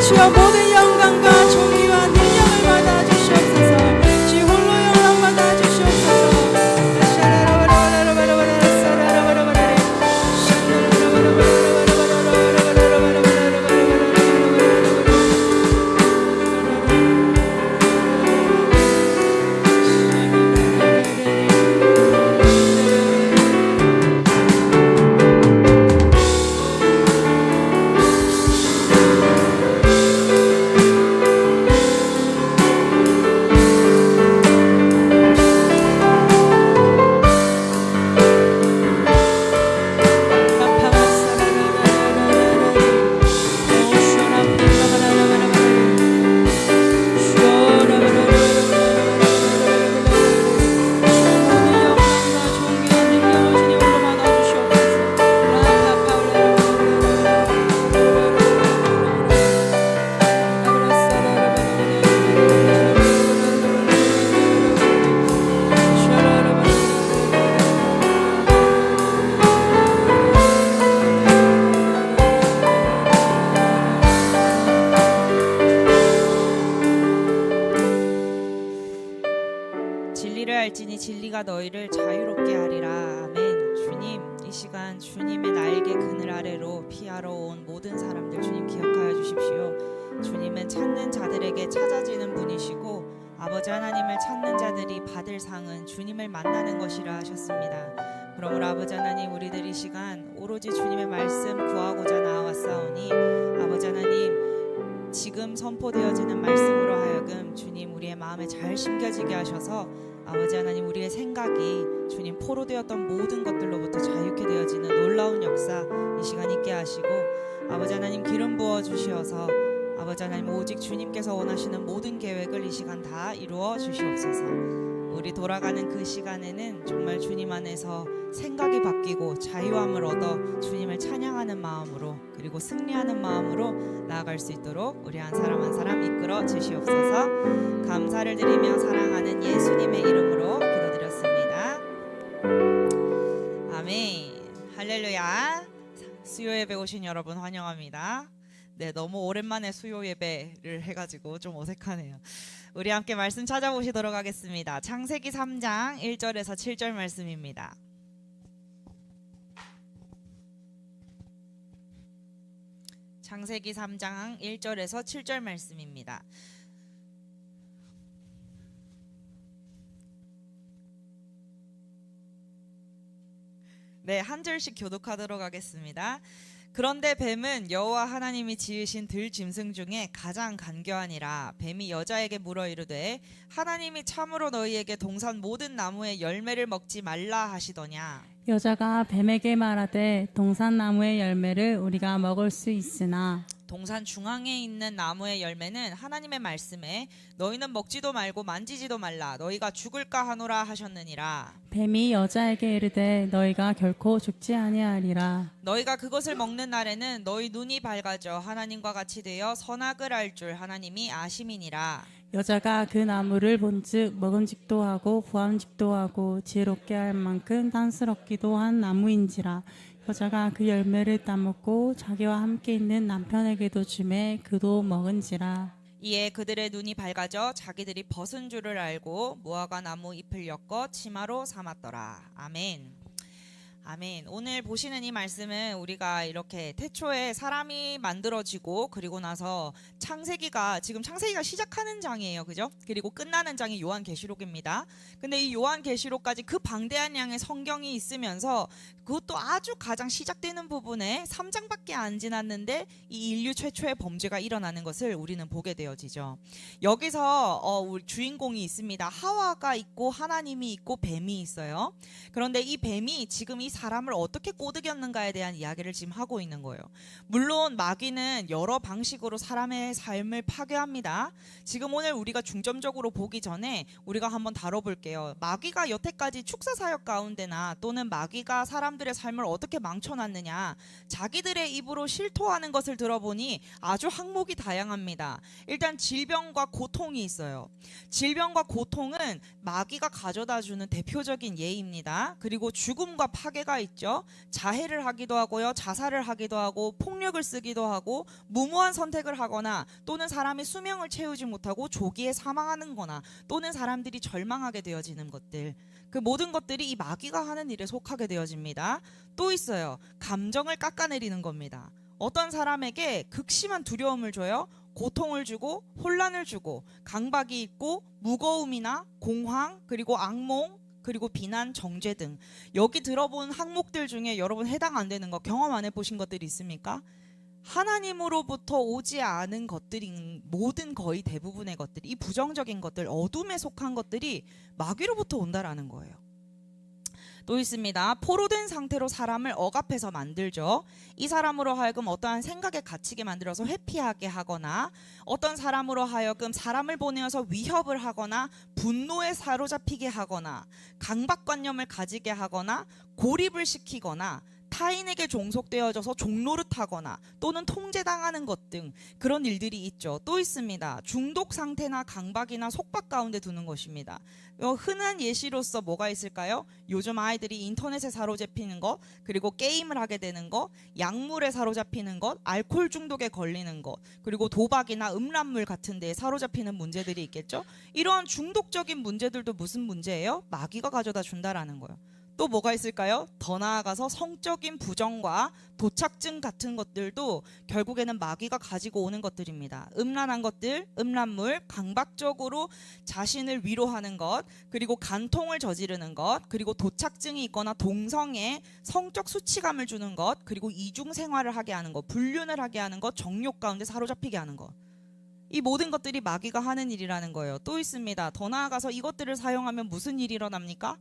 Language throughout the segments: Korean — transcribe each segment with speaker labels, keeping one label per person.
Speaker 1: 주여 모든 영광과 존귀와 능력을 받아 주시옵소서. 주 홀로 영광 받아 주시옵소서.
Speaker 2: 진리를 알지니 진리가 너희를 자유롭게 하리라. 아멘. 주님, 이 시간 주님의 날개 그늘 아래로 피하러 온 모든 사람들 주님 기억하여 주십시오. 주님은 찾는 자들에게 찾아지는 분이시고 아버지 하나님을 찾는 자들이 받을 상은 주님을 만나는 것이라 하셨습니다. 그러므로 아버지 하나님, 우리들 이 시간 오로지 주님의 말씀 구하고자 나아왔사오니 아버지 하나님, 지금 선포되어지는 말씀으로 하여금 주님 우리의 마음에 잘 심겨지게 하셔서 아버지 하나님, 우리의 생각이 주님 포로되었던 모든 것들로부터 자유케 되어지는 놀라운 역사 이 시간 있게 하시고 아버지 하나님, 기름 부어 주시어서 아버지 하나님, 오직 주님께서 원하시는 모든 계획을 이 시간 다 이루어 주시옵소서. 우리 돌아가는 그 시간에는 정말 주님 안에서 생각이 바뀌고 자유함을 얻어 주님을 찬양하는 마음으로, 그리고 승리하는 마음으로 나아갈 수 있도록 우리 한 사람 한 사람 이끌어 주시옵소서. 감사를 드리며 사랑하는 예수님의 이름으로 기도드렸습니다. 아멘. 할렐루야. 수요 예배 오신 여러분 환영합니다. 네, 너무 오랜만에 수요 예배를 해가지고 좀 어색하네요. 우리 함께 말씀 찾아보시도록 하겠습니다. 창세기 3장 1절에서 7절 말씀입니다. 창세기 3장 1절에서 7절 말씀입니다. 네, 한 절씩 교독하도록 하겠습니다. 그런데 뱀은 여호와 하나님이 지으신 들 짐승 중에 가장 간교하니라. 뱀이 여자에게 물어 이르되 하나님이 참으로 너희에게 동산 모든 나무의 열매를 먹지 말라 하시더냐.
Speaker 3: 여자가 뱀에게 말하되 동산 나무의 열매를 우리가 먹을 수 있으나
Speaker 2: 동산 중앙에 있는 나무의 열매는 하나님의 말씀에 너희는 먹지도 말고 만지지도 말라 너희가 죽을까 하노라 하셨느니라.
Speaker 3: 뱀이 여자에게 이르되 너희가 결코 죽지 아니하리라.
Speaker 2: 너희가 그것을 먹는 날에는 너희 눈이 밝아져 하나님과 같이 되어 선악을 알 줄 하나님이 아심이니라.
Speaker 3: 여자가 그 나무를 본즉 먹음직도 하고 부함직도 하고 지혜롭게 할 만큼 딴스럽기도 한 나무인지라. 여자가 그 열매를 따먹고 자기와 함께 있는 남편에게도 주매 그도 먹은지라.
Speaker 2: 이에 그들의 눈이 밝아져 자기들이 벗은 줄을 알고 무화과 나무 잎을 엮어 치마로 삼았더라. 아멘. 아멘. 오늘 보시는 이 말씀은 우리가 이렇게 태초에 사람이 만들어지고 그리고 나서 지금 창세기가 시작하는 장이에요. 그죠? 그리고 끝나는 장이 요한계시록입니다. 근데 이 요한계시록까지 그 방대한 양의 성경이 있으면서 그것도 아주 가장 시작되는 부분에 3장밖에 안 지났는데 이 인류 최초의 범죄가 일어나는 것을 우리는 보게 되어지죠. 여기서 우리 주인공이 있습니다. 하와가 있고 하나님이 있고 뱀이 있어요. 그런데 이 뱀이 지금 이 사람을 어떻게 꼬드겼는가에 대한 이야기를 지금 하고 있는 거예요. 물론 마귀는 여러 방식으로 사람의 삶을 파괴합니다. 지금 오늘 우리가 중점적으로 보기 전에 우리가 한번 다뤄볼게요. 마귀가 여태까지 축사사역 가운데나 또는 마귀가 사람들의 삶을 어떻게 망쳐놨느냐, 자기들의 입으로 실토하는 것을 들어보니 아주 항목이 다양합니다. 일단 질병과 고통이 있어요. 질병과 고통은 마귀가 가져다주는 대표적인 예입니다. 그리고 죽음과 파괴 마귀가 있죠. 자해를 하기도 하고요, 자살을 하기도 하고, 폭력을 쓰기도 하고, 무모한 선택을 하거나, 또는 사람이 수명을 채우지 못하고 조기에 사망하는 거나, 또는 사람들이 절망하게 되어지는 것들, 그 모든 것들이 이 마귀가 하는 일에 속하게 되어집니다. 또 있어요. 감정을 깎아내리는 겁니다. 어떤 사람에게 극심한 두려움을 줘요. 고통을 주고 혼란을 주고 강박이 있고 무거움이나 공황, 그리고 악몽, 그리고 비난, 정죄 등 여기 들어본 항목들 중에 여러분 해당 안 되는 거 경험 안 해보신 것들이 있습니까? 하나님으로부터 오지 않은 것들인 모든 거의 대부분의 것들이, 이 부정적인 것들, 어둠에 속한 것들이 마귀로부터 온다라는 거예요. 또 있습니다. 포로된 상태로 사람을 억압해서 만들죠. 이 사람으로 하여금 어떠한 생각에 갇히게 만들어서 회피하게 하거나, 어떤 사람으로 하여금 사람을 보내어서 위협을 하거나, 분노에 사로잡히게 하거나, 강박관념을 가지게 하거나, 고립을 시키거나, 타인에게 종속되어져서 종노릇하거나 또는 통제당하는 것 등 그런 일들이 있죠. 또 있습니다. 중독 상태나 강박이나 속박 가운데 두는 것입니다. 흔한 예시로서 뭐가 있을까요? 요즘 아이들이 인터넷에 사로잡히는 것, 그리고 게임을 하게 되는 것, 약물에 사로잡히는 것, 알코올 중독에 걸리는 것, 그리고 도박이나 음란물 같은 데에 사로잡히는 문제들이 있겠죠. 이러한 중독적인 문제들도 무슨 문제예요? 마귀가 가져다 준다라는 거예요. 또 뭐가 있을까요? 더 나아가서 성적인 부정과 도착증 같은 것들도 결국에는 마귀가 가지고 오는 것들입니다. 음란한 것들, 음란물, 강박적으로 자신을 위로하는 것, 그리고 간통을 저지르는 것, 그리고 도착증이 있거나 동성애, 성적 수치감을 주는 것, 그리고 이중 생활을 하게 하는 것, 불륜을 하게 하는 것, 정욕 가운데 사로잡히게 하는 것. 이 모든 것들이 마귀가 하는 일이라는 거예요. 또 있습니다. 더 나아가서 이것들을 사용하면 무슨 일이 일어납니까?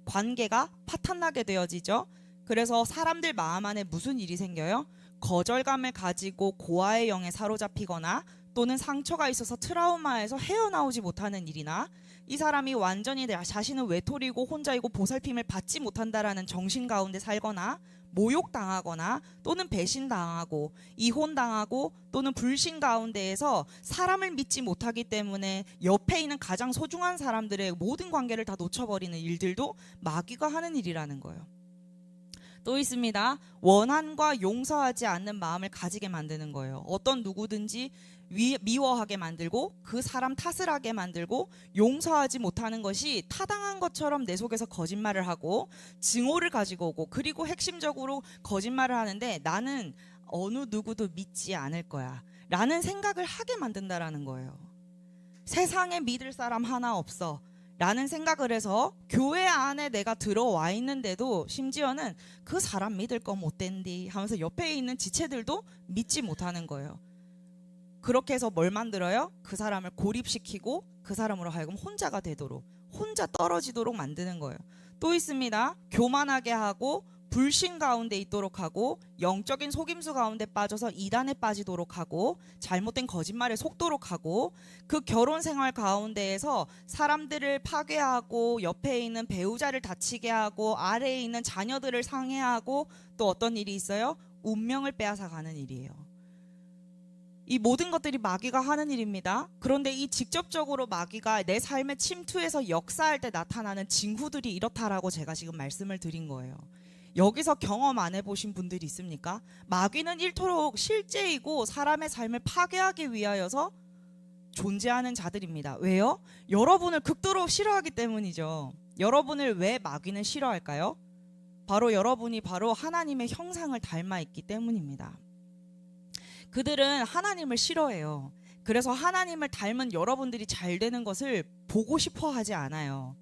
Speaker 2: 관계가 파탄나게 되어지죠. 그래서 사람들 마음 안에 무슨 일이 생겨요? 거절감을 가지고 고아의 영에 사로잡히거나, 또는 상처가 있어서 트라우마에서 헤어나오지 못하는 일이나, 이 사람이 완전히 자신은 외톨이고 혼자이고 보살핌을 받지 못한다라는 정신 가운데 살거나, 모욕당하거나 또는 배신당하고 이혼당하고 또는 불신 가운데에서 사람을 믿지 못하기 때문에 옆에 있는 가장 소중한 사람들의 모든 관계를 다 놓쳐버리는 일들도 마귀가 하는 일이라는 거예요. 또 있습니다. 원한과 용서하지 않는 마음을 가지게 만드는 거예요. 어떤 누구든지 미워하게 만들고 그 사람 탓을 하게 만들고, 용서하지 못하는 것이 타당한 것처럼 내 속에서 거짓말을 하고 증오를 가지고 오고, 그리고 핵심적으로 거짓말을 하는데 나는 어느 누구도 믿지 않을 거야 라는 생각을 하게 만든다라는 거예요. 세상에 믿을 사람 하나 없어 라는 생각을 해서 교회 안에 내가 들어와 있는데도 심지어는 그 사람 믿을 거 못된디 하면서 옆에 있는 지체들도 믿지 못하는 거예요. 그렇게 해서 뭘 만들어요? 그 사람을 고립시키고 그 사람으로 하여금 혼자가 되도록, 혼자 떨어지도록 만드는 거예요. 또 있습니다. 교만하게 하고 불신 가운데 있도록 하고, 영적인 속임수 가운데 빠져서 이단에 빠지도록 하고, 잘못된 거짓말에 속도록 하고, 그 결혼 생활 가운데에서 사람들을 파괴하고 옆에 있는 배우자를 다치게 하고 아래에 있는 자녀들을 상해하고, 또 어떤 일이 있어요? 운명을 빼앗아 가는 일이에요. 이 모든 것들이 마귀가 하는 일입니다. 그런데 이 직접적으로 마귀가 내 삶에 침투해서 역사할 때 나타나는 징후들이 이렇다라고 제가 지금 말씀을 드린 거예요. 여기서 경험 안 해보신 분들이 있습니까? 마귀는 일토록 실제이고 사람의 삶을 파괴하기 위하여서 존재하는 자들입니다. 왜요? 여러분을 극도로 싫어하기 때문이죠. 여러분을 왜 마귀는 싫어할까요? 바로 여러분이 바로 하나님의 형상을 닮아 있기 때문입니다. 그들은 하나님을 싫어해요. 그래서 하나님을 닮은 여러분들이 잘 되는 것을 보고 싶어 하지 않아요.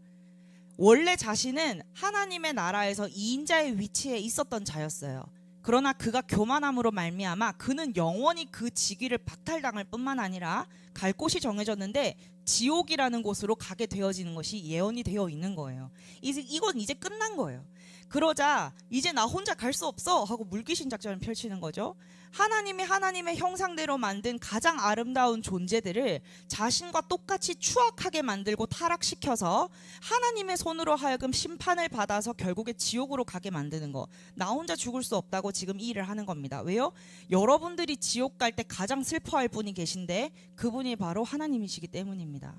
Speaker 2: 원래 자신은 하나님의 나라에서 2인자의 위치에 있었던 자였어요. 그러나 그가 교만함으로 말미암아 그는 영원히 그 직위를 박탈당할 뿐만 아니라 갈 곳이 정해졌는데 지옥이라는 곳으로 가게 되어지는 것이 예언이 되어 있는 거예요. 이건 이제 끝난 거예요. 그러자 이제 나 혼자 갈 수 없어 하고 물귀신 작전을 펼치는 거죠. 하나님의 형상대로 만든 가장 아름다운 존재들을 자신과 똑같이 추악하게 만들고 타락시켜서 하나님의 손으로 하여금 심판을 받아서 결국에 지옥으로 가게 만드는 거. 나 혼자 죽을 수 없다고 지금 이 일을 하는 겁니다. 왜요? 여러분들이 지옥 갈 때 가장 슬퍼할 분이 계신데 그분이 바로 하나님이시기 때문입니다.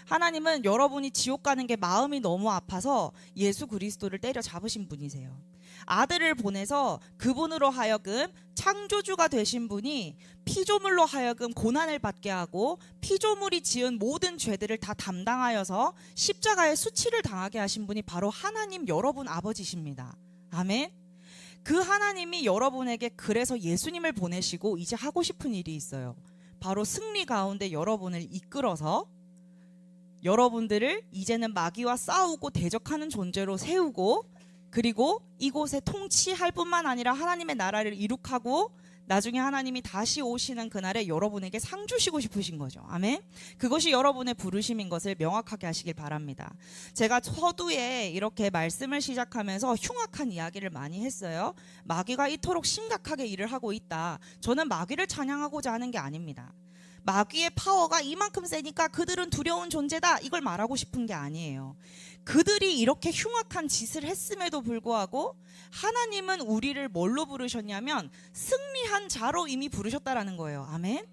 Speaker 2: 하나님은 여러분이 지옥 가는 게 마음이 너무 아파서 예수 그리스도를 때려잡으신 분이세요. 아들을 보내서 그분으로 하여금 창조주가 되신 분이 피조물로 하여금 고난을 받게 하고 피조물이 지은 모든 죄들을 다 담당하여서 십자가의 수치를 당하게 하신 분이 바로 하나님 여러분 아버지십니다. 아멘. 그 하나님이 여러분에게 그래서 예수님을 보내시고 이제 하고 싶은 일이 있어요. 바로 승리 가운데 여러분을 이끌어서 여러분들을 이제는 마귀와 싸우고 대적하는 존재로 세우고, 그리고 이곳에 통치할 뿐만 아니라 하나님의 나라를 이룩하고 나중에 하나님이 다시 오시는 그날에 여러분에게 상 주시고 싶으신 거죠. 아멘. 그것이 여러분의 부르심인 것을 명확하게 하시길 바랍니다. 제가 서두에 이렇게 말씀을 시작하면서 흉악한 이야기를 많이 했어요. 마귀가 이토록 심각하게 일을 하고 있다. 저는 마귀를 찬양하고자 하는 게 아닙니다. 마귀의 파워가 이만큼 세니까 그들은 두려운 존재다, 이걸 말하고 싶은 게 아니에요. 그들이 이렇게 흉악한 짓을 했음에도 불구하고 하나님은 우리를 뭘로 부르셨냐면 승리한 자로 이미 부르셨다라는 거예요. 아멘.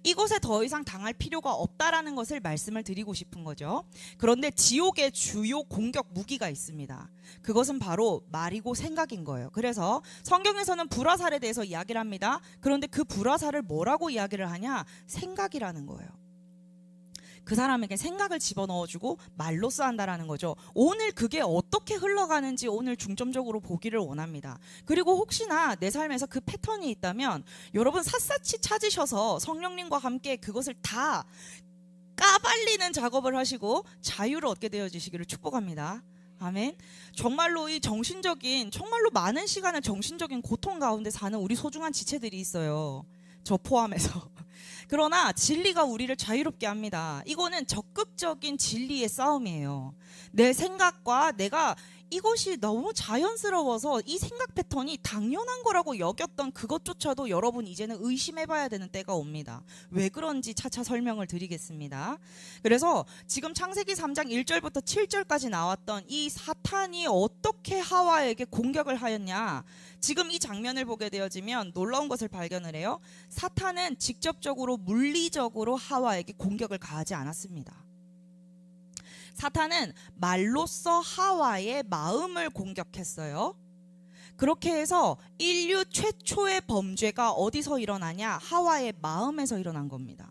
Speaker 2: 이곳에 더 이상 당할 필요가 없다라는 것을 말씀을 드리고 싶은 거죠. 그런데 지옥의 주요 공격 무기가 있습니다. 그것은 바로 말이고 생각인 거예요. 그래서 성경에서는 불화살에 대해서 이야기를 합니다. 그런데 그 불화살을 뭐라고 이야기를 하냐? 생각이라는 거예요. 그 사람에게 생각을 집어넣어주고 말로써 한다라는 거죠. 오늘 그게 어떻게 흘러가는지 오늘 중점적으로 보기를 원합니다. 그리고 혹시나 내 삶에서 그 패턴이 있다면 여러분 샅샅이 찾으셔서 성령님과 함께 그것을 다 까발리는 작업을 하시고 자유를 얻게 되어지시기를 축복합니다. 아멘. 정말로 이 정말로 많은 시간을 정신적인 고통 가운데 사는 우리 소중한 지체들이 있어요. 저 포함해서. 그러나 진리가 우리를 자유롭게 합니다. 이거는 적극적인 진리의 싸움이에요. 내 생각과 내가 이것이 너무 자연스러워서 이 생각 패턴이 당연한 거라고 여겼던 그것조차도 여러분 이제는 의심해봐야 되는 때가 옵니다. 왜 그런지 차차 설명을 드리겠습니다. 그래서 지금 창세기 3장 1절부터 7절까지 나왔던 이 사탄이 어떻게 하와에게 공격을 하였냐, 지금 이 장면을 보게 되어지면 놀라운 것을 발견을 해요. 사탄은 직접적으로 물리적으로 하와에게 공격을 가하지 않았습니다. 사탄은 말로써 하와의 마음을 공격했어요. 그렇게 해서 인류 최초의 범죄가 어디서 일어나냐? 하와의 마음에서 일어난 겁니다.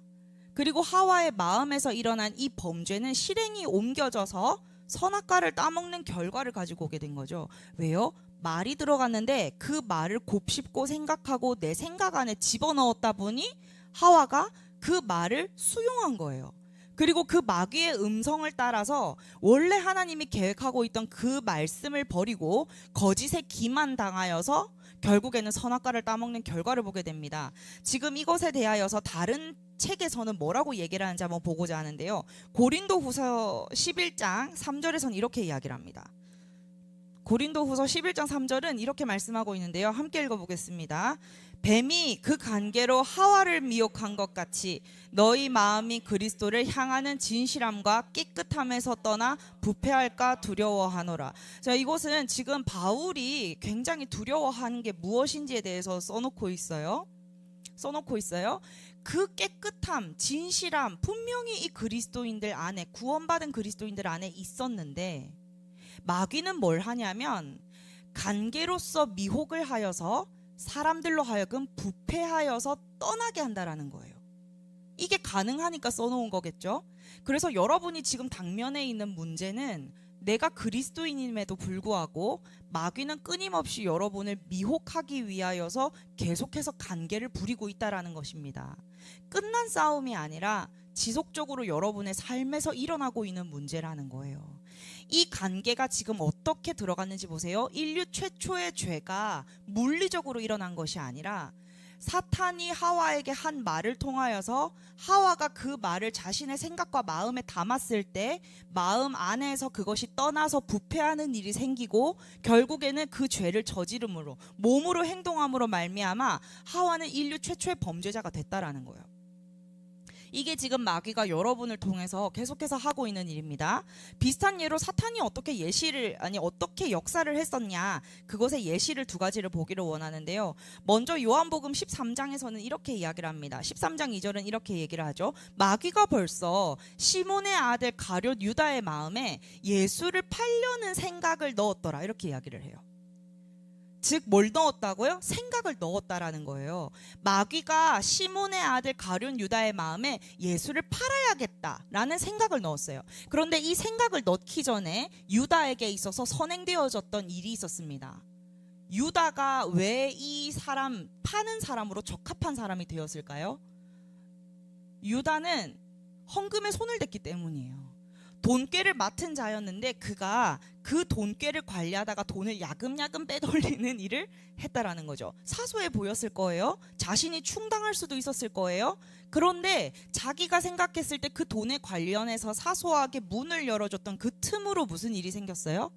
Speaker 2: 그리고 하와의 마음에서 일어난 이 범죄는 실행이 옮겨져서 선악과를 따먹는 결과를 가지고 오게 된 거죠. 왜요? 말이 들어갔는데 그 말을 곱씹고 생각하고 내 생각 안에 집어넣었다 보니 하와가 그 말을 수용한 거예요. 그리고 그 마귀의 음성을 따라서 원래 하나님이 계획하고 있던 그 말씀을 버리고 거짓에 기만당하여서 결국에는 선악과를 따먹는 결과를 보게 됩니다. 지금 이것에 대하여서 다른 책에서는 뭐라고 얘기를 하는지 한번 보고자 하는데요. 고린도후서 11장 3절에서는 이렇게 이야기를 합니다. 고린도후서 11장 3절은 이렇게 말씀하고 있는데요. 함께 읽어보겠습니다. 뱀이 그 관계로 하와를 미혹한 것 같이 너희 마음이 그리스도를 향하는 진실함과 깨끗함에서 떠나 부패할까 두려워하노라. 자, 이것은 지금 바울이 굉장히 두려워하는 게 무엇인지에 대해서 써놓고 있어요. 그 깨끗함, 진실함 분명히 이 그리스도인들 안에, 구원받은 그리스도인들 안에 있었는데 마귀는 뭘 하냐면 관계로서 미혹을 하여서 사람들로 하여금 부패하여서 떠나게 한다라는 거예요. 이게 가능하니까 써놓은 거겠죠. 그래서 여러분이 지금 당면에 있는 문제는 내가 그리스도인임에도 불구하고 마귀는 끊임없이 여러분을 미혹하기 위하여서 계속해서 관계를 부리고 있다라는 것입니다. 끝난 싸움이 아니라 지속적으로 여러분의 삶에서 일어나고 있는 문제라는 거예요. 이 관계가 지금 어떻게 들어갔는지 보세요. 인류 최초의 죄가 물리적으로 일어난 것이 아니라 사탄이 하와에게 한 말을 통하여서 하와가 그 말을 자신의 생각과 마음에 담았을 때 마음 안에서 그것이 떠나서 부패하는 일이 생기고 결국에는 그 죄를 저지름으로 몸으로 행동함으로 말미암아 하와는 인류 최초의 범죄자가 됐다라는 거예요. 이게 지금 마귀가 여러분을 통해서 계속해서 하고 있는 일입니다. 비슷한 예로 사탄이 어떻게 역사를 했었냐, 그것의 예시를 두 가지를 보기를 원하는데요. 먼저 요한복음 13장에서는 이렇게 이야기를 합니다. 13장 2절은 이렇게 얘기를 하죠. 마귀가 벌써 시몬의 아들 가룟 유다의 마음에 예수를 팔려는 생각을 넣었더라, 이렇게 이야기를 해요. 즉 뭘 넣었다고요? 생각을 넣었다라는 거예요. 마귀가 시몬의 아들 가룟 유다의 마음에 예수를 팔아야겠다라는 생각을 넣었어요. 그런데 이 생각을 넣기 전에 유다에게 있어서 선행되어졌던 일이 있었습니다. 유다가 왜 이 사람 파는 사람으로 적합한 사람이 되었을까요? 유다는 헌금에 손을 댔기 때문이에요. 돈꾀를 맡은 자였는데 그가 그 돈꾀를 관리하다가 돈을 야금야금 빼돌리는 일을 했다라는 거죠. 사소해 보였을 거예요. 자신이 충당할 수도 있었을 거예요. 그런데 자기가 생각했을 때 그 돈에 관련해서 사소하게 문을 열어줬던 그 틈으로 무슨 일이 생겼어요?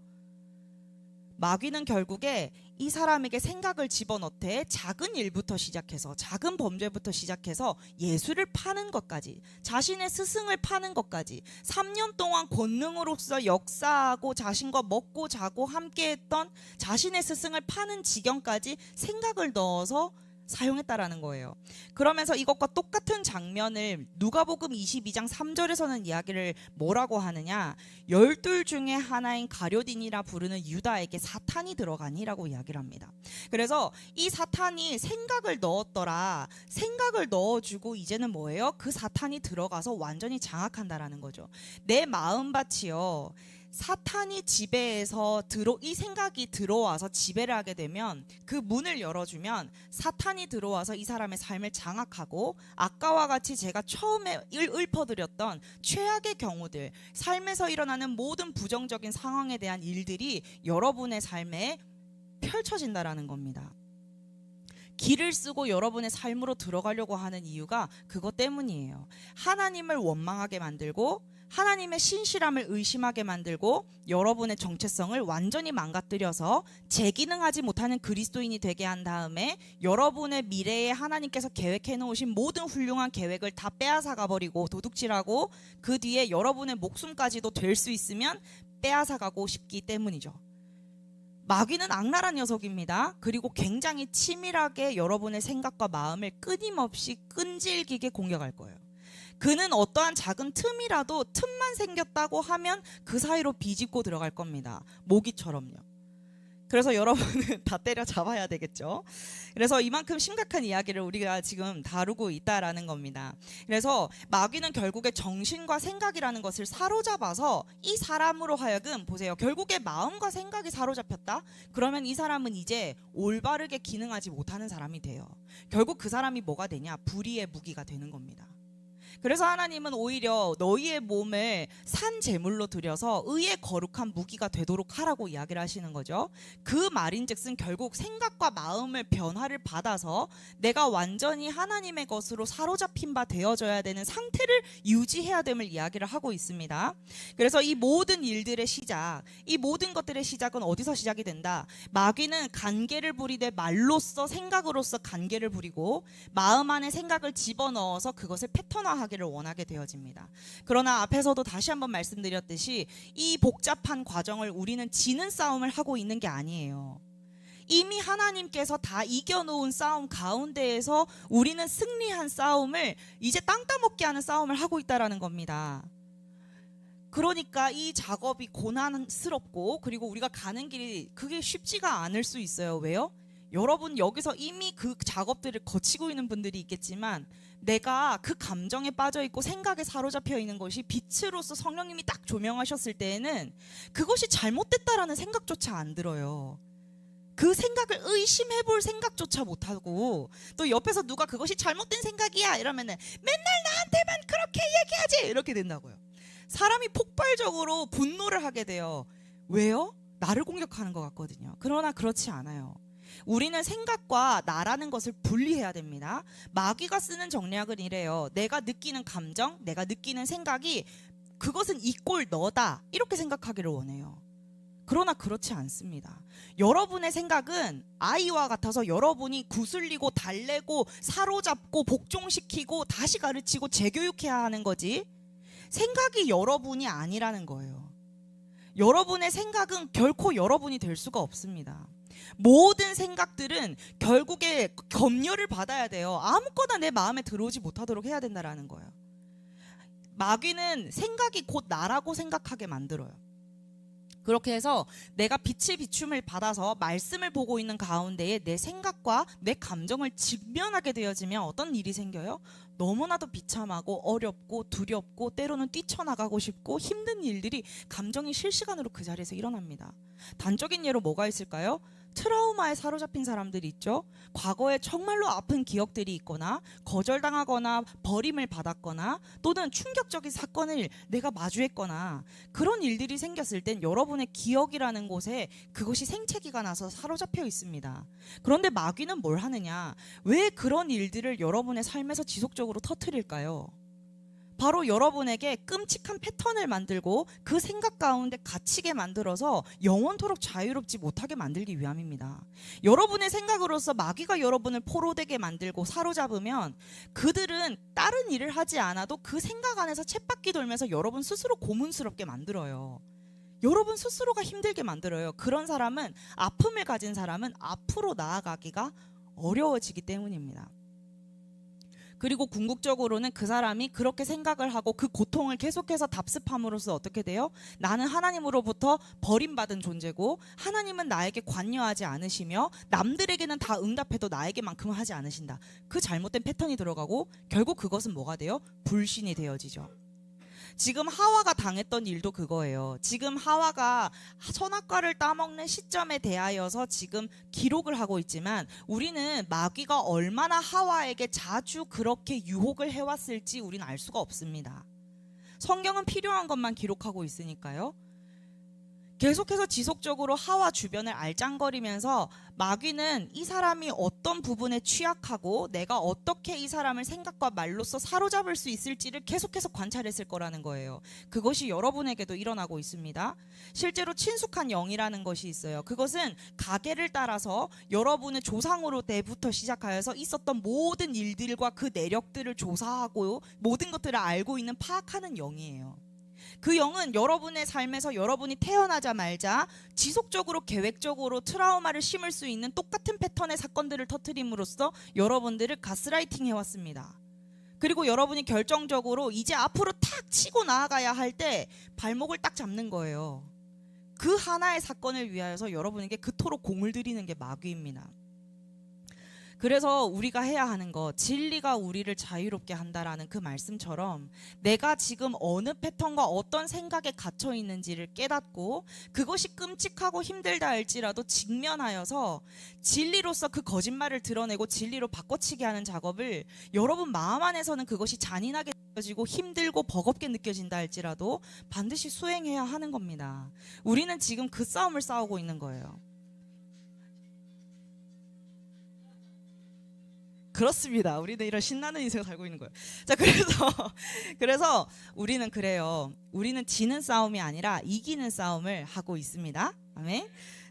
Speaker 2: 마귀는 결국에 이 사람에게 생각을 집어넣되 작은 일부터 시작해서 작은 범죄부터 시작해서 예수를 파는 것까지, 자신의 스승을 파는 것까지, 3년 동안 권능으로서 역사하고 자신과 먹고 자고 함께했던 자신의 스승을 파는 지경까지 생각을 넣어서 사용했다라는 거예요. 그러면서 이것과 똑같은 장면을 누가복음 22장 3절에서는 이야기를 뭐라고 하느냐, 12 중에 하나인 가룟인이라 부르는 유다에게 사탄이 들어가니라고 이야기를 합니다. 그래서 이 사탄이 생각을 넣었더라, 생각을 넣어주고 이제는 뭐예요? 그 사탄이 들어가서 완전히 장악한다라는 거죠. 내 마음밭이요, 사탄이 지배해서 이 생각이 들어와서 지배를 하게 되면, 그 문을 열어주면 사탄이 들어와서 이 사람의 삶을 장악하고, 아까와 같이 제가 처음에 읊어드렸던 최악의 경우들, 삶에서 일어나는 모든 부정적인 상황에 대한 일들이 여러분의 삶에 펼쳐진다라는 겁니다. 길을 쓰고 여러분의 삶으로 들어가려고 하는 이유가 그것 때문이에요. 하나님을 원망하게 만들고, 하나님의 신실함을 의심하게 만들고, 여러분의 정체성을 완전히 망가뜨려서 재기능하지 못하는 그리스도인이 되게 한 다음에 여러분의 미래에 하나님께서 계획해 놓으신 모든 훌륭한 계획을 다 빼앗아가 버리고 도둑질하고, 그 뒤에 여러분의 목숨까지도 될 수 있으면 빼앗아가고 싶기 때문이죠. 마귀는 악랄한 녀석입니다. 그리고 굉장히 치밀하게 여러분의 생각과 마음을 끊임없이 끈질기게 공격할 거예요. 그는 어떠한 작은 틈이라도, 틈만 생겼다고 하면 그 사이로 비집고 들어갈 겁니다. 모기처럼요. 그래서 여러분은 다 때려잡아야 되겠죠. 그래서 이만큼 심각한 이야기를 우리가 지금 다루고 있다라는 겁니다. 그래서 마귀는 결국에 정신과 생각이라는 것을 사로잡아서 이 사람으로 하여금, 보세요, 결국에 마음과 생각이 사로잡혔다? 그러면 이 사람은 이제 올바르게 기능하지 못하는 사람이 돼요. 결국 그 사람이 뭐가 되냐? 불의의 무기가 되는 겁니다. 그래서 하나님은 오히려 너희의 몸을 산 제물로 드려서 의의 거룩한 무기가 되도록 하라고 이야기를 하시는 거죠. 그 말인즉슨 결국 생각과 마음을 변화를 받아서 내가 완전히 하나님의 것으로 사로잡힌 바 되어져야 되는 상태를 유지해야 됨을 이야기를 하고 있습니다. 그래서 이 모든 일들의 시작, 이 모든 것들의 시작은 어디서 시작이 된다? 마귀는 간계를 부리되 말로써, 생각으로서 간계를 부리고 마음 안에 생각을 집어넣어서 그것을 패턴화하기를 원하게 되어집니다. 그러나 앞에서도 다시 한번 말씀드렸듯이 이 복잡한 과정을 우리는 지는 싸움을 하고 있는 게 아니에요. 이미 하나님께서 다 이겨놓은 싸움 가운데에서 우리는 승리한 싸움을, 이제 땅 따먹게 하는 싸움을 하고 있다라는 겁니다. 그러니까 이 작업이 고난스럽고, 그리고 우리가 가는 길이 그게 쉽지가 않을 수 있어요. 왜요? 여러분 여기서 이미 그 작업들을 거치고 있는 분들이 있겠지만, 내가 그 감정에 빠져 있고 생각에 사로잡혀 있는 것이 빛으로서 성령님이 딱 조명하셨을 때에는 그것이 잘못됐다라는 생각조차 안 들어요. 그 생각을 의심해 볼 생각조차 못하고, 또 옆에서 누가 그것이 잘못된 생각이야 이러면은 맨날 나한테만 그렇게 얘기하지 이렇게 된다고요. 사람이 폭발적으로 분노를 하게 돼요. 왜요? 나를 공격하는 것 같거든요. 그러나 그렇지 않아요. 우리는 생각과 나라는 것을 분리해야 됩니다. 마귀가 쓰는 정략은 이래요. 내가 느끼는 감정, 내가 느끼는 생각이 그것은 이꼴 너다 이렇게 생각하기를 원해요. 그러나 그렇지 않습니다. 여러분의 생각은 아이와 같아서 여러분이 구슬리고 달래고 사로잡고 복종시키고 다시 가르치고 재교육해야 하는 거지, 생각이 여러분이 아니라는 거예요. 여러분의 생각은 결코 여러분이 될 수가 없습니다. 모든 생각들은 결국에 검열을 받아야 돼요. 아무거나 내 마음에 들어오지 못하도록 해야 된다라는 거예요. 마귀는 생각이 곧 나라고 생각하게 만들어요. 그렇게 해서 내가 빛의 비춤을 받아서 말씀을 보고 있는 가운데에 내 생각과 내 감정을 직면하게 되어지면 어떤 일이 생겨요? 너무나도 비참하고 어렵고 두렵고 때로는 뛰쳐나가고 싶고 힘든 일들이 감정이 실시간으로 그 자리에서 일어납니다. 단적인 예로 뭐가 있을까요? 트라우마에 사로잡힌 사람들이 있죠. 과거에 정말로 아픈 기억들이 있거나 거절당하거나 버림을 받았거나 또는 충격적인 사건을 내가 마주했거나 그런 일들이 생겼을 땐 여러분의 기억이라는 곳에 그것이 생채기가 나서 사로잡혀 있습니다. 그런데 마귀는 뭘 하느냐? 왜 그런 일들을 여러분의 삶에서 지속적으로 터뜨릴까요? 바로 여러분에게 끔찍한 패턴을 만들고 그 생각 가운데 갇히게 만들어서 영원토록 자유롭지 못하게 만들기 위함입니다. 여러분의 생각으로서 마귀가 여러분을 포로되게 만들고 사로잡으면 그들은 다른 일을 하지 않아도 그 생각 안에서 쳇바퀴 돌면서 여러분 스스로 고문스럽게 만들어요. 여러분 스스로가 힘들게 만들어요. 그런 사람은, 아픔을 가진 사람은 앞으로 나아가기가 어려워지기 때문입니다. 그리고 궁극적으로는 그 사람이 그렇게 생각을 하고 그 고통을 계속해서 답습함으로써 어떻게 돼요? 나는 하나님으로부터 버림받은 존재고 하나님은 나에게 관여하지 않으시며 남들에게는 다 응답해도 나에게만큼은 하지 않으신다. 그 잘못된 패턴이 들어가고 결국 그것은 뭐가 돼요? 불신이 되어지죠. 지금 하와가 당했던 일도 그거예요. 지금 하와가 선악과를 따먹는 시점에 대하여서 지금 기록을 하고 있지만 우리는 마귀가 얼마나 하와에게 자주 그렇게 유혹을 해왔을지 우리는 알 수가 없습니다. 성경은 필요한 것만 기록하고 있으니까요. 계속해서 지속적으로 하와 주변을 알짱거리면서 마귀는 이 사람이 어떤 부분에 취약하고 내가 어떻게 이 사람을 생각과 말로써 사로잡을 수 있을지를 계속해서 관찰했을 거라는 거예요. 그것이 여러분에게도 일어나고 있습니다. 실제로 친숙한 영이라는 것이 있어요. 그것은 가계를 따라서 여러분의 조상으로 때부터 시작하여서 있었던 모든 일들과 그 내력들을 조사하고 모든 것들을 알고 있는 파악하는 영이에요. 그 영은 여러분의 삶에서 여러분이 태어나자마자 지속적으로 계획적으로 트라우마를 심을 수 있는 똑같은 패턴의 사건들을 터뜨림으로써 여러분들을 가스라이팅 해왔습니다. 그리고 여러분이 결정적으로 이제 앞으로 탁 치고 나아가야 할 때 발목을 딱 잡는 거예요. 그 하나의 사건을 위하여서 여러분에게 그토록 공을 들이는 게 마귀입니다. 그래서 우리가 해야 하는 거, 진리가 우리를 자유롭게 한다라는 그 말씀처럼 내가 지금 어느 패턴과 어떤 생각에 갇혀 있는지를 깨닫고 그것이 끔찍하고 힘들다 할지라도 직면하여서 진리로서 그 거짓말을 드러내고 진리로 바꿔치기 하는 작업을 여러분 마음 안에서는 그것이 잔인하게 느껴지고 힘들고 버겁게 느껴진다 할지라도 반드시 수행해야 하는 겁니다. 우리는 지금 그 싸움을 싸우고 있는 거예요. 그렇습니다. 우리는 이런 신나는 인생을 살고 있는 거예요. 자, 그래서 우리는 그래요. 우리는 지는 싸움이 아니라 이기는 싸움을 하고 있습니다. 아멘.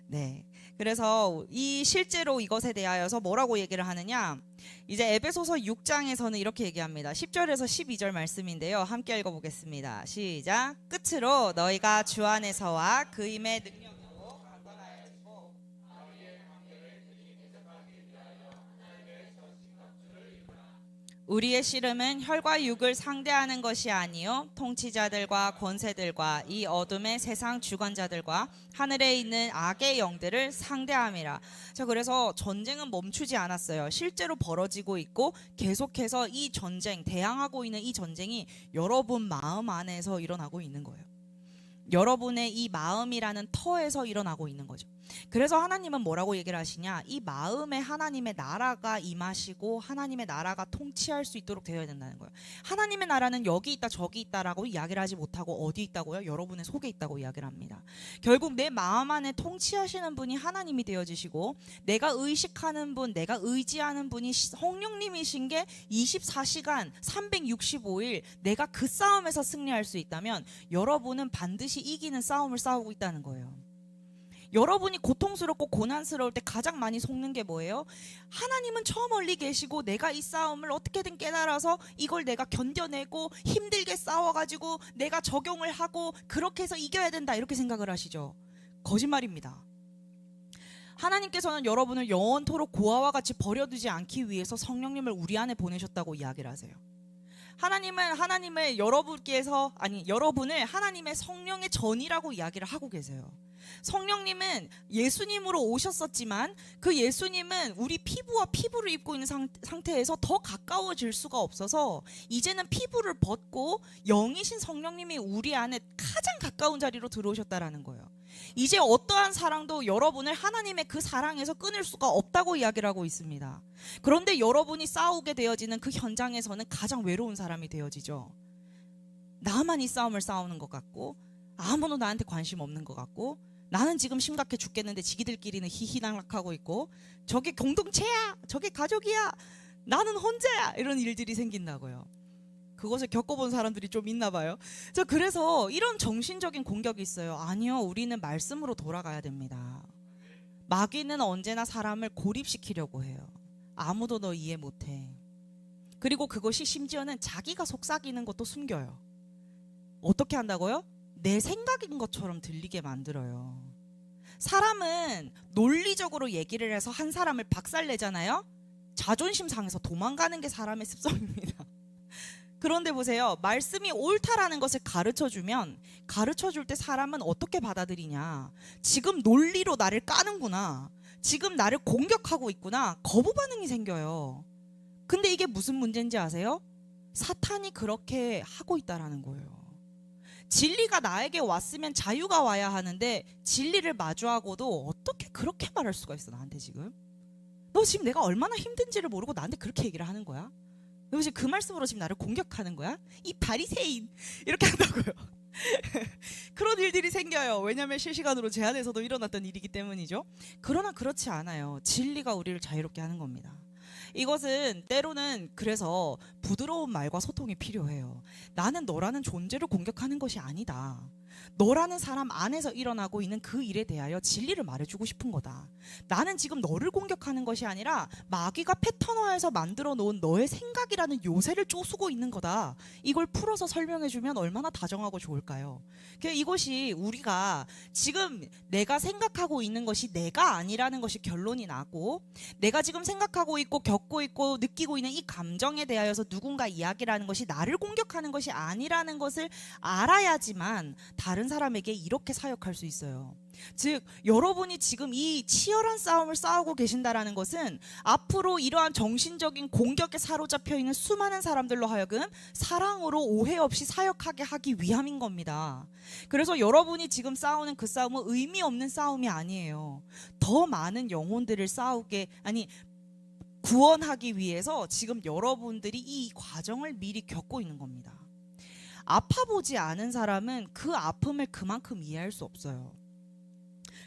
Speaker 2: 네. 그래서 실제로 이것에 대하여서 뭐라고 얘기를 하느냐? 이제 에베소서 6장에서는 이렇게 얘기합니다. 10절에서 12절 말씀인데요. 함께 읽어보겠습니다. 시작. 끝으로 너희가 주 안에서와 그 힘의 능력 우리의 씨름은 혈과 육을 상대하는 것이 아니요 통치자들과 권세들과 이 어둠의 세상 주관자들과 하늘에 있는 악의 영들을 상대함이라. 자, 그래서 전쟁은 멈추지 않았어요. 실제로 벌어지고 있고 계속해서 이 전쟁, 대항하고 있는 이 전쟁이 여러분 마음 안에서 일어나고 있는 거예요. 여러분의 이 마음이라는 터에서 일어나고 있는 거죠. 그래서 하나님은 뭐라고 얘기를 하시냐? 이 마음에 하나님의 나라가 임하시고 하나님의 나라가 통치할 수 있도록 되어야 된다는 거예요. 하나님의 나라는 여기 있다 저기 있다라고 이야기를 하지 못하고 어디 있다고요? 여러분의 속에 있다고 이야기를 합니다. 결국 내 마음 안에 통치하시는 분이 하나님이 되어지시고 내가 의식하는 분, 내가 의지하는 분이 성령님이신 게 24시간 365일 내가 그 싸움에서 승리할 수 있다면 여러분은 반드시 이기는 싸움을 싸우고 있다는 거예요. 여러분이 고통스럽고 고난스러울 때 가장 많이 속는 게 뭐예요? 하나님은 저 멀리 계시고 내가 이 싸움을 어떻게든 깨달아서 이걸 내가 견뎌내고 힘들게 싸워가지고 내가 적용을 하고 그렇게 해서 이겨야 된다 이렇게 생각을 하시죠. 거짓말입니다. 하나님께서는 여러분을 영원토록 고아와 같이 버려두지 않기 위해서 성령님을 우리 안에 보내셨다고 이야기를 하세요. 하나님은 여러분을 하나님의 성령의 전이라고 이야기를 하고 계세요. 성령님은 예수님으로 오셨었지만 그 예수님은 우리 피부와 피부를 입고 있는 상태에서 더 가까워질 수가 없어서 이제는 피부를 벗고 영이신 성령님이 우리 안에 가장 가까운 자리로 들어오셨다라는 거예요. 이제 어떠한 사랑도 여러분을 하나님의 그 사랑에서 끊을 수가 없다고 이야기를 하고 있습니다. 그런데 여러분이 싸우게 되어지는 그 현장에서는 가장 외로운 사람이 되어지죠. 나만 이 싸움을 싸우는 것 같고 아무도 나한테 관심 없는 것 같고 나는 지금 심각해 죽겠는데 지기들끼리는 히히낙낙하고 있고 저게 공동체야, 저게 가족이야, 나는 혼자야, 이런 일들이 생긴다고요. 그것을 겪어본 사람들이 좀 있나 봐요. 그래서 이런 정신적인 공격이 있어요. 아니요, 우리는 말씀으로 돌아가야 됩니다. 마귀는 언제나 사람을 고립시키려고 해요. 아무도 너 이해 못해. 그리고 그것이 심지어는 자기가 속삭이는 것도 숨겨요. 어떻게 한다고요? 내 생각인 것처럼 들리게 만들어요. 사람은 논리적으로 얘기를 해서 한 사람을 박살내잖아요. 자존심 상해서 도망가는 게 사람의 습성입니다. 그런데 보세요. 말씀이 옳다라는 것을 가르쳐주면 가르쳐줄 때 사람은 어떻게 받아들이냐. 지금 논리로 나를 까는구나. 지금 나를 공격하고 있구나. 거부 반응이 생겨요. 근데 이게 무슨 문제인지 아세요? 사탄이 그렇게 하고 있다라는 거예요. 진리가 나에게 왔으면 자유가 와야 하는데 진리를 마주하고도 어떻게 그렇게 말할 수가 있어 나한테 지금? 너 지금 내가 얼마나 힘든지를 모르고 나한테 그렇게 얘기를 하는 거야? 너 지금 그 말씀으로 지금 나를 공격하는 거야? 이 바리새인 이렇게 한다고요. 그런 일들이 생겨요. 왜냐하면 실시간으로 제 안에서도 일어났던 일이기 때문이죠. 그러나 그렇지 않아요. 진리가 우리를 자유롭게 하는 겁니다. 이것은 때로는 그래서 부드러운 말과 소통이 필요해요. 나는 너라는 존재를 공격하는 것이 아니다. 너라는 사람 안에서 일어나고 있는 그 일에 대하여 진리를 말해주고 싶은 거다. 나는 지금 너를 공격하는 것이 아니라 마귀가 패턴화해서 만들어 놓은 너의 생각이라는 요새를 쪼수고 있는 거다. 이걸 풀어서 설명해주면 얼마나 다정하고 좋을까요? 이것이 우리가 지금 내가 생각하고 있는 것이 내가 아니라는 것이 결론이 나고 내가 지금 생각하고 있고 겪고 있고 느끼고 있는 이 감정에 대하여서 누군가 이야기를 하는 것이 나를 공격하는 것이 아니라는 것을 알아야지만 다른 사람에게 이렇게 사역할 수 있어요. 즉 여러분이 지금 이 치열한 싸움을 싸우고 계신다라는 것은 앞으로 이러한 정신적인 공격에 사로잡혀 있는 수많은 사람들로 하여금 사랑으로 오해 없이 사역하게 하기 위함인 겁니다. 그래서 여러분이 지금 싸우는 그 싸움은 의미 없는 싸움이 아니에요. 더 많은 영혼들을 구원하기 위해서 지금 여러분들이 이 과정을 미리 겪고 있는 겁니다. 아파보지 않은 사람은 그 아픔을 그만큼 이해할 수 없어요.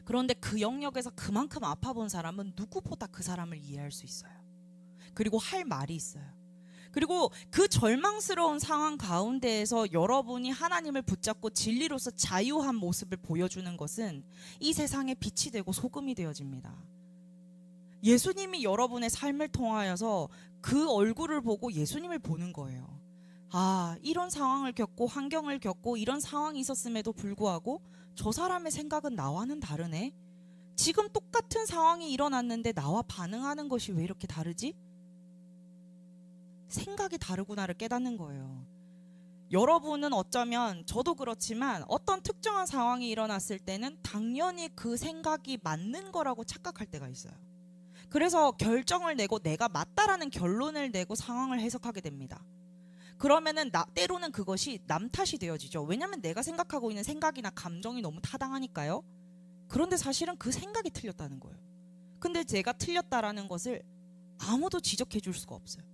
Speaker 2: 그런데 그 영역에서 그만큼 아파본 사람은 누구보다 그 사람을 이해할 수 있어요. 그리고 할 말이 있어요. 그리고 그 절망스러운 상황 가운데에서 여러분이 하나님을 붙잡고 진리로서 자유한 모습을 보여주는 것은 이 세상의 빛이 되고 소금이 되어집니다. 예수님이 여러분의 삶을 통하여서 그 얼굴을 보고 예수님을 보는 거예요. 아, 이런 상황을 겪고 환경을 겪고 이런 상황이 있었음에도 불구하고 저 사람의 생각은 나와는 다르네. 지금 똑같은 상황이 일어났는데 나와 반응하는 것이 왜 이렇게 다르지? 생각이 다르구나를 깨닫는 거예요. 여러분은 어쩌면 저도 그렇지만 어떤 특정한 상황이 일어났을 때는 당연히 그 생각이 맞는 거라고 착각할 때가 있어요. 그래서 결정을 내고 내가 맞다라는 결론을 내고 상황을 해석하게 됩니다. 그러면은 때로는 그것이 남 탓이 되어지죠. 왜냐하면 내가 생각하고 있는 생각이나 감정이 너무 타당하니까요. 그런데 사실은 그 생각이 틀렸다는 거예요. 근데 제가 틀렸다라는 것을 아무도 지적해 줄 수가 없어요.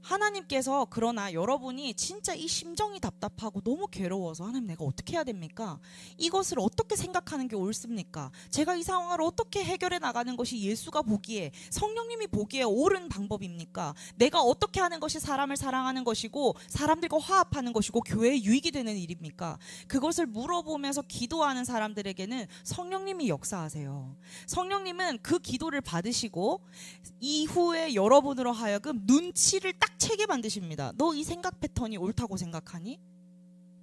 Speaker 2: 하나님께서 그러나 여러분이 진짜 이 심정이 답답하고 너무 괴로워서 하나님 내가 어떻게 해야 됩니까? 이것을 어떻게 생각하는 게 옳습니까? 제가 이 상황을 어떻게 해결해 나가는 것이 예수가 보기에 성령님이 보기에 옳은 방법입니까? 내가 어떻게 하는 것이 사람을 사랑하는 것이고 사람들과 화합하는 것이고 교회에 유익이 되는 일입니까? 그것을 물어보면서 기도하는 사람들에게는 성령님이 역사하세요. 성령님은 그 기도를 받으시고 이후에 여러분으로 하여금 눈치를 딱 채게 만드십니다. 너 이 생각 패턴이 옳다고 생각하니?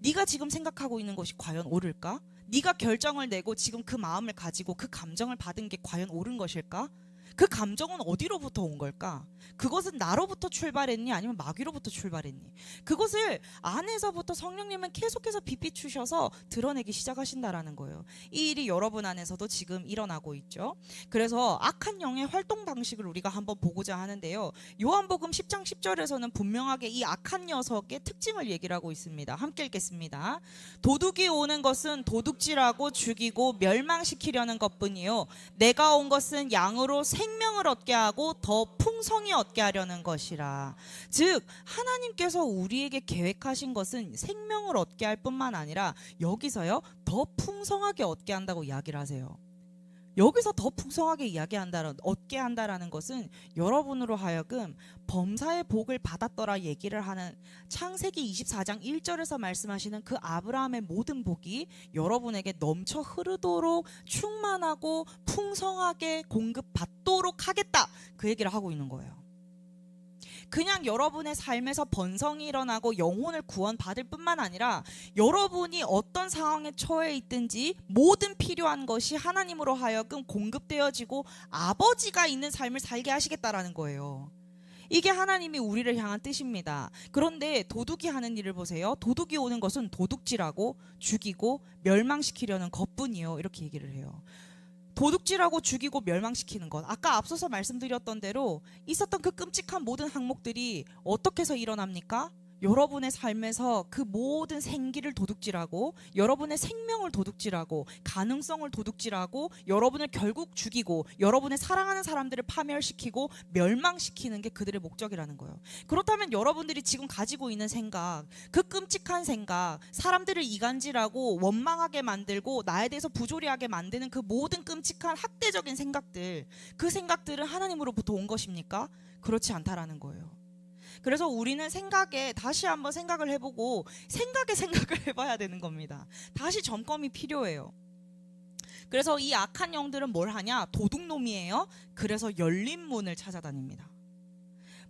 Speaker 2: 네가 지금 생각하고 있는 것이 과연 옳을까? 네가 결정을 내고 지금 그 마음을 가지고 그 감정을 받은 게 과연 옳은 것일까? 그 감정은 어디로부터 온 걸까? 그것은 나로부터 출발했니? 아니면 마귀로부터 출발했니? 그것을 안에서부터 성령님은 계속해서 비비추셔서 드러내기 시작하신다라는 거예요. 이 일이 여러분 안에서도 지금 일어나고 있죠. 그래서 악한 영의 활동 방식을 우리가 한번 보고자 하는데요. 요한복음 10장 10절에서는 분명하게 이 악한 녀석의 특징을 얘기를 하고 있습니다. 함께 읽겠습니다. 도둑이 오는 것은 도둑질하고 죽이고 멸망시키려는 것뿐이요. 내가 온 것은 양으로 생명을 얻게 하고 더 풍성히 얻게 하려는 것이라. 즉 하나님께서 우리에게 계획하신 것은 생명을 얻게 할 뿐만 아니라 여기서요 더 풍성하게 얻게 한다고 이야기를 하세요. 여기서 더 풍성하게 얻게 한다라는 것은 여러분으로 하여금 범사의 복을 받았더라 얘기를 하는 창세기 24장 1절에서 말씀하시는 그 아브라함의 모든 복이 여러분에게 넘쳐 흐르도록 충만하고 풍성하게 공급받도록 하겠다, 그 얘기를 하고 있는 거예요. 그냥 여러분의 삶에서 번성이 일어나고 영혼을 구원받을 뿐만 아니라 여러분이 어떤 상황에 처해 있든지 모든 필요한 것이 하나님으로 하여금 공급되어지고 아버지가 있는 삶을 살게 하시겠다라는 거예요. 이게 하나님이 우리를 향한 뜻입니다. 그런데 도둑이 하는 일을 보세요. 도둑이 오는 것은 도둑질하고 죽이고 멸망시키려는 것뿐이요, 이렇게 얘기를 해요. 도둑질하고 죽이고 멸망시키는 것, 아까 앞서서 말씀드렸던 대로 있었던 그 끔찍한 모든 항목들이 어떻게 해서 일어납니까? 여러분의 삶에서 그 모든 생기를 도둑질하고 여러분의 생명을 도둑질하고 가능성을 도둑질하고 여러분을 결국 죽이고 여러분의 사랑하는 사람들을 파멸시키고 멸망시키는 게 그들의 목적이라는 거예요. 그렇다면 여러분들이 지금 가지고 있는 생각, 그 끔찍한 생각, 사람들을 이간질하고 원망하게 만들고 나에 대해서 부조리하게 만드는 그 모든 끔찍한 학대적인 생각들, 그 생각들은 하나님으로부터 온 것입니까? 그렇지 않다라는 거예요. 그래서 우리는 생각에 다시 한번 생각을 해보고 생각을 해봐야 되는 겁니다. 다시 점검이 필요해요. 그래서 이 악한 영들은 뭘 하냐? 도둑놈이에요. 그래서 열린 문을 찾아다닙니다.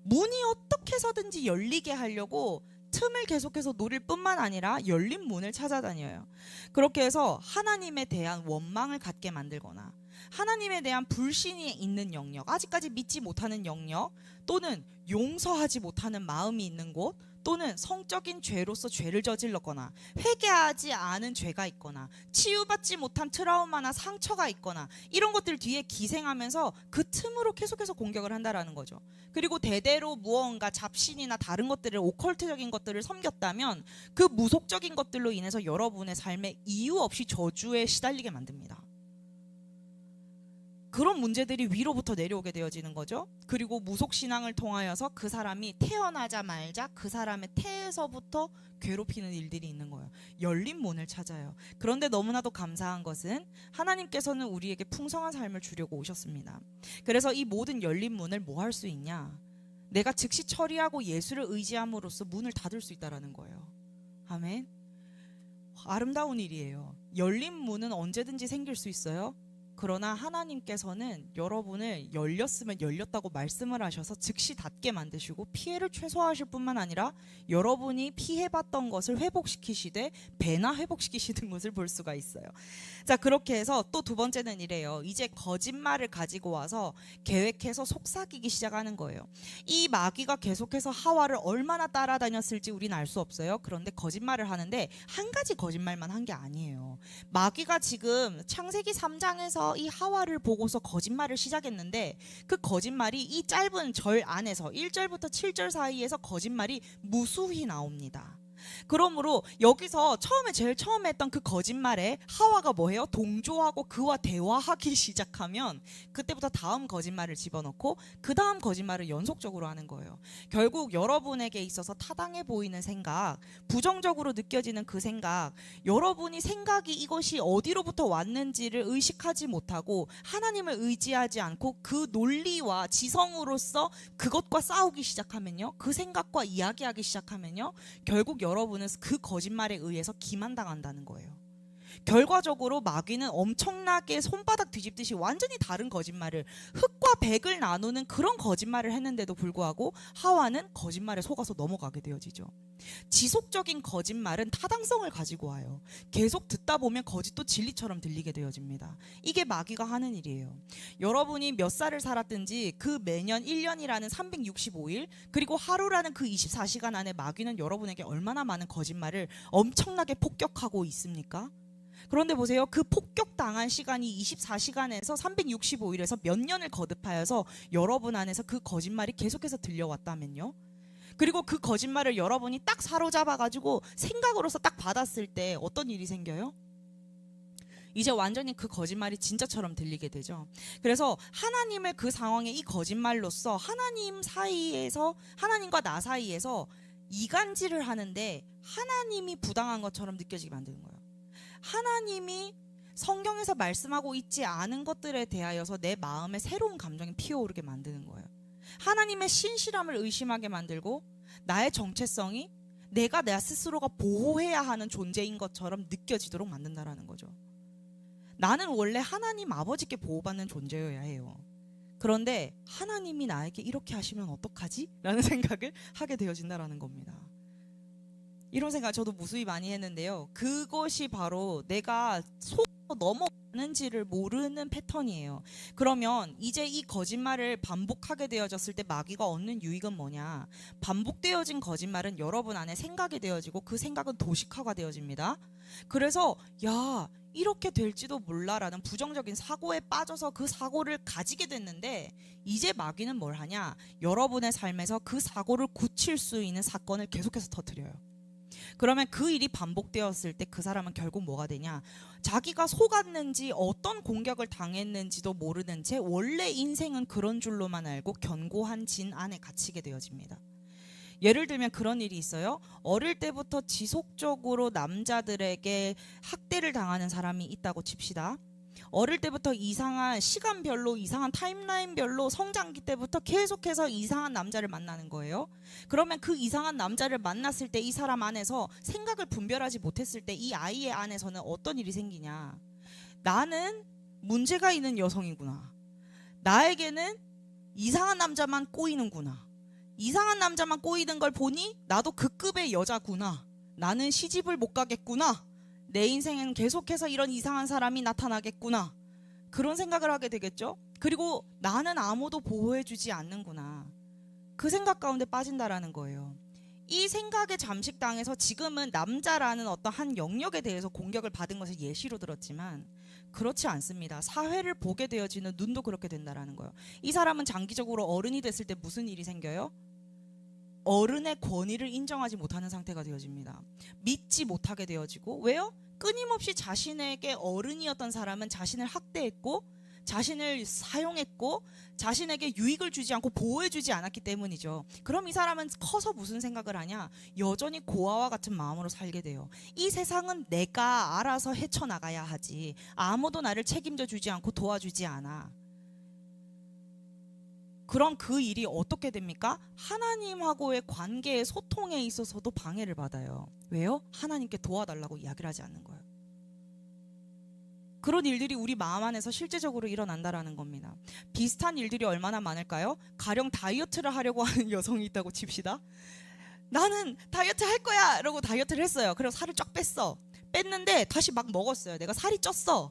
Speaker 2: 문이 어떻게 해서든지 열리게 하려고 틈을 계속해서 노릴 뿐만 아니라 열린 문을 찾아다녀요. 그렇게 해서 하나님에 대한 원망을 갖게 만들거나 하나님에 대한 불신이 있는 영역, 아직까지 믿지 못하는 영역, 또는 용서하지 못하는 마음이 있는 곳, 또는 성적인 죄로서 죄를 저질렀거나 회개하지 않은 죄가 있거나 치유받지 못한 트라우마나 상처가 있거나 이런 것들 뒤에 기생하면서 그 틈으로 계속해서 공격을 한다라는 거죠. 그리고 대대로 무언가 잡신이나 다른 것들을, 오컬트적인 것들을 섬겼다면 그 무속적인 것들로 인해서 여러분의 삶에 이유 없이 저주에 시달리게 만듭니다. 그런 문제들이 위로부터 내려오게 되어지는 거죠. 그리고 무속신앙을 통하여서 그 사람이 태어나자마자 그 사람의 태에서부터 괴롭히는 일들이 있는 거예요. 열린 문을 찾아요. 그런데 너무나도 감사한 것은 하나님께서는 우리에게 풍성한 삶을 주려고 오셨습니다. 그래서 이 모든 열린 문을 뭐 할 수 있냐? 내가 즉시 처리하고 예수를 의지함으로써 문을 닫을 수 있다는 거예요. 아멘. 아름다운 일이에요. 열린 문은 언제든지 생길 수 있어요. 그러나 하나님께서는 여러분을 열렸으면 열렸다고 말씀을 하셔서 즉시 닫게 만드시고 피해를 최소화하실 뿐만 아니라 여러분이 피해봤던 것을 회복시키시되 배나 회복시키시는 것을 볼 수가 있어요. 자, 그렇게 해서 또 두 번째는 이래요. 이제 거짓말을 가지고 와서 계획해서 속삭이기 시작하는 거예요. 이 마귀가 계속해서 하와를 얼마나 따라다녔을지 우리는 알 수 없어요. 그런데 거짓말을 하는데 한 가지 거짓말만 한 게 아니에요. 마귀가 지금 창세기 3장에서 이 하와를 보고서 거짓말을 시작했는데 그 거짓말이 이 짧은 절 안에서 1절부터 7절 사이에서 거짓말이 무수히 나옵니다. 그러므로 여기서 제일 처음에 했던 그 거짓말에 하와가 뭐해요? 동조하고 그와 대화하기 시작하면 그때부터 다음 거짓말을 집어넣고 그 다음 거짓말을 연속적으로 하는 거예요. 결국 여러분에게 있어서 타당해 보이는 생각, 부정적으로 느껴지는 그 생각, 여러분이 생각이 이것이 어디로부터 왔는지를 의식하지 못하고 하나님을 의지하지 않고 그 논리와 지성으로서 그것과 싸우기 시작하면요, 그 생각과 이야기하기 시작하면요, 결국 여러분은 그 거짓말에 의해서 기만당한다는 거예요. 결과적으로 마귀는 엄청나게 손바닥 뒤집듯이 완전히 다른 거짓말을, 흙과 백을 나누는 그런 거짓말을 했는데도 불구하고 하와는 거짓말에 속아서 넘어가게 되어지죠. 지속적인 거짓말은 타당성을 가지고 와요. 계속 듣다 보면 거짓도 진리처럼 들리게 되어집니다. 이게 마귀가 하는 일이에요. 여러분이 몇 살을 살았든지 그 매년 1년이라는 365일 그리고 하루라는 그 24시간 안에 마귀는 여러분에게 얼마나 많은 거짓말을 엄청나게 폭격하고 있습니까? 그런데 보세요. 그 폭격당한 시간이 24시간에서 365일에서 몇 년을 거듭하여서 여러분 안에서 그 거짓말이 계속해서 들려왔다면요. 그리고 그 거짓말을 여러분이 딱 사로잡아가지고 생각으로서 딱 받았을 때 어떤 일이 생겨요? 이제 완전히 그 거짓말이 진짜처럼 들리게 되죠. 그래서 하나님을 그 상황에 이 거짓말로써 하나님과 나 사이에서 이간질을 하는데 하나님이 부당한 것처럼 느껴지게 만드는 거예요. 하나님이 성경에서 말씀하고 있지 않은 것들에 대하여서 내 마음에 새로운 감정이 피어오르게 만드는 거예요. 하나님의 신실함을 의심하게 만들고 나의 정체성이 내가 내 스스로가 보호해야 하는 존재인 것처럼 느껴지도록 만든다라는 거죠. 나는 원래 하나님 아버지께 보호받는 존재여야 해요. 그런데 하나님이 나에게 이렇게 하시면 어떡하지? 라는 생각을 하게 되어진다라는 겁니다. 이런 생각 저도 무수히 많이 했는데요. 그것이 바로 내가 속으로 넘어가는지를 모르는 패턴이에요. 그러면 이제 이 거짓말을 반복하게 되어졌을 때 마귀가 얻는 유익은 뭐냐? 반복되어진 거짓말은 여러분 안에 생각이 되어지고 그 생각은 도식화가 되어집니다. 그래서 야, 이렇게 될지도 몰라라는 부정적인 사고에 빠져서 그 사고를 가지게 됐는데 이제 마귀는 뭘 하냐? 여러분의 삶에서 그 사고를 고칠 수 있는 사건을 계속해서 터뜨려요. 그러면 그 일이 반복되었을 때 그 사람은 결국 뭐가 되냐? 자기가 속았는지 어떤 공격을 당했는지도 모르는 채 원래 인생은 그런 줄로만 알고 견고한 진 안에 갇히게 되어집니다. 예를 들면 그런 일이 있어요. 어릴 때부터 지속적으로 남자들에게 학대를 당하는 사람이 있다고 칩시다. 어릴 때부터 이상한 시간별로 이상한 타임라인별로 성장기 때부터 계속해서 이상한 남자를 만나는 거예요. 그러면 그 이상한 남자를 만났을 때 이 사람 안에서 생각을 분별하지 못했을 때 이 아이의 안에서는 어떤 일이 생기냐? 나는 문제가 있는 여성이구나. 나에게는 이상한 남자만 꼬이는구나. 이상한 남자만 꼬이는 걸 보니 나도 그 급의 여자구나. 나는 시집을 못 가겠구나. 내 인생엔 계속해서 이런 이상한 사람이 나타나겠구나. 그런 생각을 하게 되겠죠. 그리고 나는 아무도 보호해주지 않는구나. 그 생각 가운데 빠진다라는 거예요. 이 생각에 잠식당해서 지금은 남자라는 어떤 한 영역에 대해서 공격을 받은 것을 예시로 들었지만 그렇지 않습니다. 사회를 보게 되어지는 눈도 그렇게 된다라는 거예요. 이 사람은 장기적으로 어른이 됐을 때 무슨 일이 생겨요? 어른의 권위를 인정하지 못하는 상태가 되어집니다. 믿지 못하게 되어지고, 왜요? 끊임없이 자신에게 어른이었던 사람은 자신을 학대했고 자신을 사용했고 자신에게 유익을 주지 않고 보호해주지 않았기 때문이죠. 그럼 이 사람은 커서 무슨 생각을 하냐? 여전히 고아와 같은 마음으로 살게 돼요. 이 세상은 내가 알아서 헤쳐나가야 하지 아무도 나를 책임져 주지 않고 도와주지 않아. 그럼 그 일이 어떻게 됩니까? 하나님하고의 관계의 소통에 있어서도 방해를 받아요. 왜요? 하나님께 도와달라고 이야기를 하지 않는 거예요. 그런 일들이 우리 마음 안에서 실제적으로 일어난다라는 겁니다. 비슷한 일들이 얼마나 많을까요? 가령 다이어트를 하려고 하는 여성이 있다고 칩시다. 나는 다이어트 할 거야! 이러고 다이어트를 했어요. 그래서 살을 쫙 뺐어. 뺐는데 다시 막 먹었어요. 내가 살이 쪘어.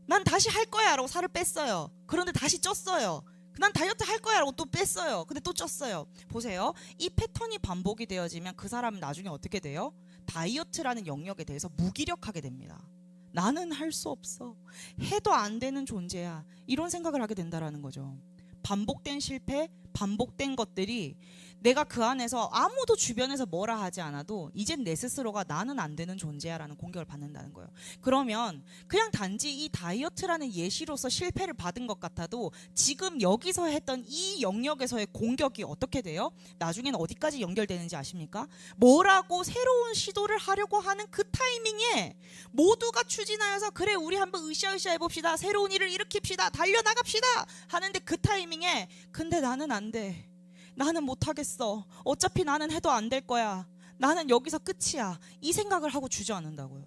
Speaker 2: 난 다시 할 거야! 라고 살을 뺐어요. 그런데 다시 쪘어요. 난 다이어트 할 거야 라고 또 뺐어요. 근데 또 쪘어요. 보세요. 이 패턴이 반복이 되어지면 그 사람은 나중에 어떻게 돼요? 다이어트라는 영역에 대해서 무기력하게 됩니다. 나는 할 수 없어. 해도 안 되는 존재야. 이런 생각을 하게 된다라는 거죠. 반복된 실패, 반복된 것들이 내가 그 안에서 아무도 주변에서 뭐라 하지 않아도 이젠 내 스스로가 나는 안 되는 존재야 라는 공격을 받는다는 거예요. 그러면 그냥 단지 이 다이어트라는 예시로서 실패를 받은 것 같아도 지금 여기서 했던 이 영역에서의 공격이 어떻게 돼요? 나중에는 어디까지 연결되는지 아십니까? 뭐라고 새로운 시도를 하려고 하는 그 타이밍에 모두가 추진하여서 그래 우리 한번 으쌰으쌰 해봅시다. 새로운 일을 일으킵시다. 달려나갑시다. 하는데 그 타이밍에 근데 나는 안 돼. 나는 못하겠어. 어차피 나는 해도 안 될 거야. 나는 여기서 끝이야. 이 생각을 하고 주저앉는다고요.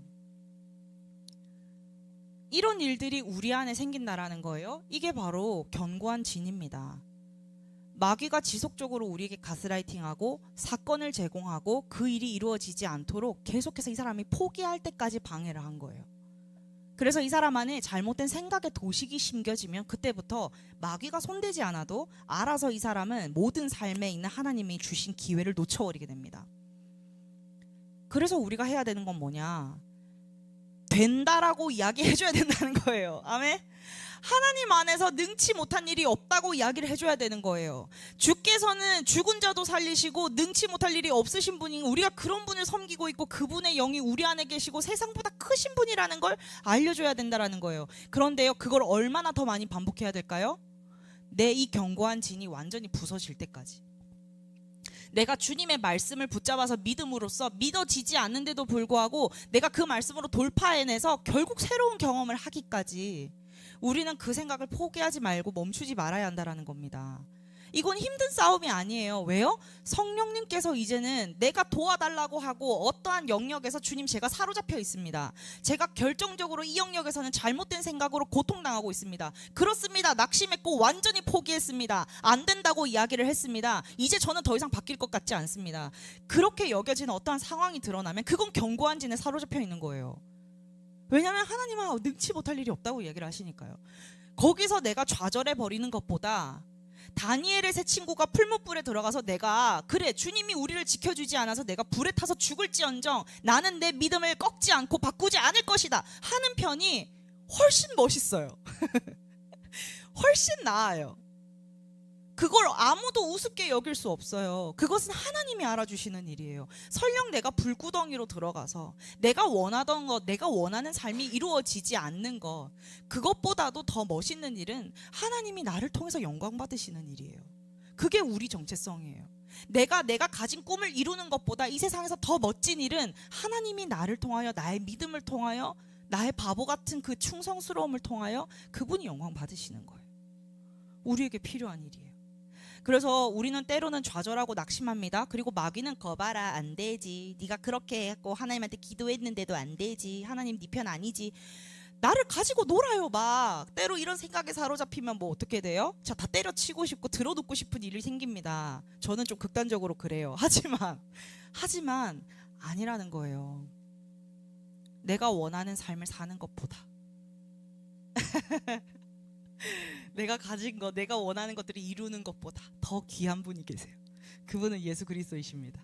Speaker 2: 이런 일들이 우리 안에 생긴다라는 거예요. 이게 바로 견고한 진입니다. 마귀가 지속적으로 우리에게 가스라이팅하고 사건을 제공하고 그 일이 이루어지지 않도록 계속해서 이 사람이 포기할 때까지 방해를 한 거예요. 그래서 이 사람 안에 잘못된 생각의 도식이 심겨지면 그때부터 마귀가 손대지 않아도 알아서 이 사람은 모든 삶에 있는 하나님이 주신 기회를 놓쳐버리게 됩니다. 그래서 우리가 해야 되는 건 뭐냐? 된다라고 이야기해줘야 된다는 거예요. 아멘. 하나님 안에서 능치 못한 일이 없다고 이야기를 해줘야 되는 거예요. 주께서는 죽은 자도 살리시고 능치 못할 일이 없으신 분인, 우리가 그런 분을 섬기고 있고 그분의 영이 우리 안에 계시고 세상보다 크신 분이라는 걸 알려줘야 된다라는 거예요. 그런데요, 그걸 얼마나 더 많이 반복해야 될까요? 내 이 견고한 진이 완전히 부서질 때까지. 내가 주님의 말씀을 붙잡아서 믿음으로써 믿어지지 않는데도 불구하고 내가 그 말씀으로 돌파해내서 결국 새로운 경험을 하기까지 우리는 그 생각을 포기하지 말고 멈추지 말아야 한다는 겁니다. 이건 힘든 싸움이 아니에요. 왜요? 성령님께서 이제는 내가 도와달라고 하고 어떠한 영역에서 주님 제가 사로잡혀 있습니다. 제가 결정적으로 이 영역에서는 잘못된 생각으로 고통당하고 있습니다. 그렇습니다. 낙심했고 완전히 포기했습니다. 안 된다고 이야기를 했습니다. 이제 저는 더 이상 바뀔 것 같지 않습니다. 그렇게 여겨지는 어떠한 상황이 드러나면 그건 견고한 진에 사로잡혀 있는 거예요. 왜냐하면 하나님은 능치 못할 일이 없다고 이야기를 하시니까요. 거기서 내가 좌절해 버리는 것보다 다니엘의 세 친구가 풀무불에 들어가서 내가 그래 주님이 우리를 지켜주지 않아서 내가 불에 타서 죽을지언정 나는 내 믿음을 꺾지 않고 바꾸지 않을 것이다 하는 편이 훨씬 멋있어요. 훨씬 나아요. 그걸 아무도 우습게 여길 수 없어요. 그것은 하나님이 알아주시는 일이에요. 설령 내가 불구덩이로 들어가서 내가 원하던 것, 내가 원하는 삶이 이루어지지 않는 것, 그것보다도 더 멋있는 일은 하나님이 나를 통해서 영광 받으시는 일이에요. 그게 우리 정체성이에요. 내가 가진 꿈을 이루는 것보다 이 세상에서 더 멋진 일은 하나님이 나를 통하여, 나의 믿음을 통하여, 나의 바보 같은 그 충성스러움을 통하여 그분이 영광 받으시는 거예요. 우리에게 필요한 일이에요. 그래서 우리는 때로는 좌절하고 낙심합니다. 그리고 마귀는 거봐라 안 되지, 네가 그렇게 했고 하나님한테 기도했는데도 안 되지, 하나님 네 편 아니지, 나를 가지고 놀아요. 막 때로 이런 생각에 사로잡히면 뭐 어떻게 돼요? 자, 다 때려치고 싶고 들어눕고 싶은 일이 생깁니다. 저는 좀 극단적으로 그래요. 하지만 아니라는 거예요. 내가 원하는 삶을 사는 것보다 내가 가진 것, 내가 원하는 것들을 이루는 것보다 더 귀한 분이 계세요. 그분은 예수 그리스도이십니다.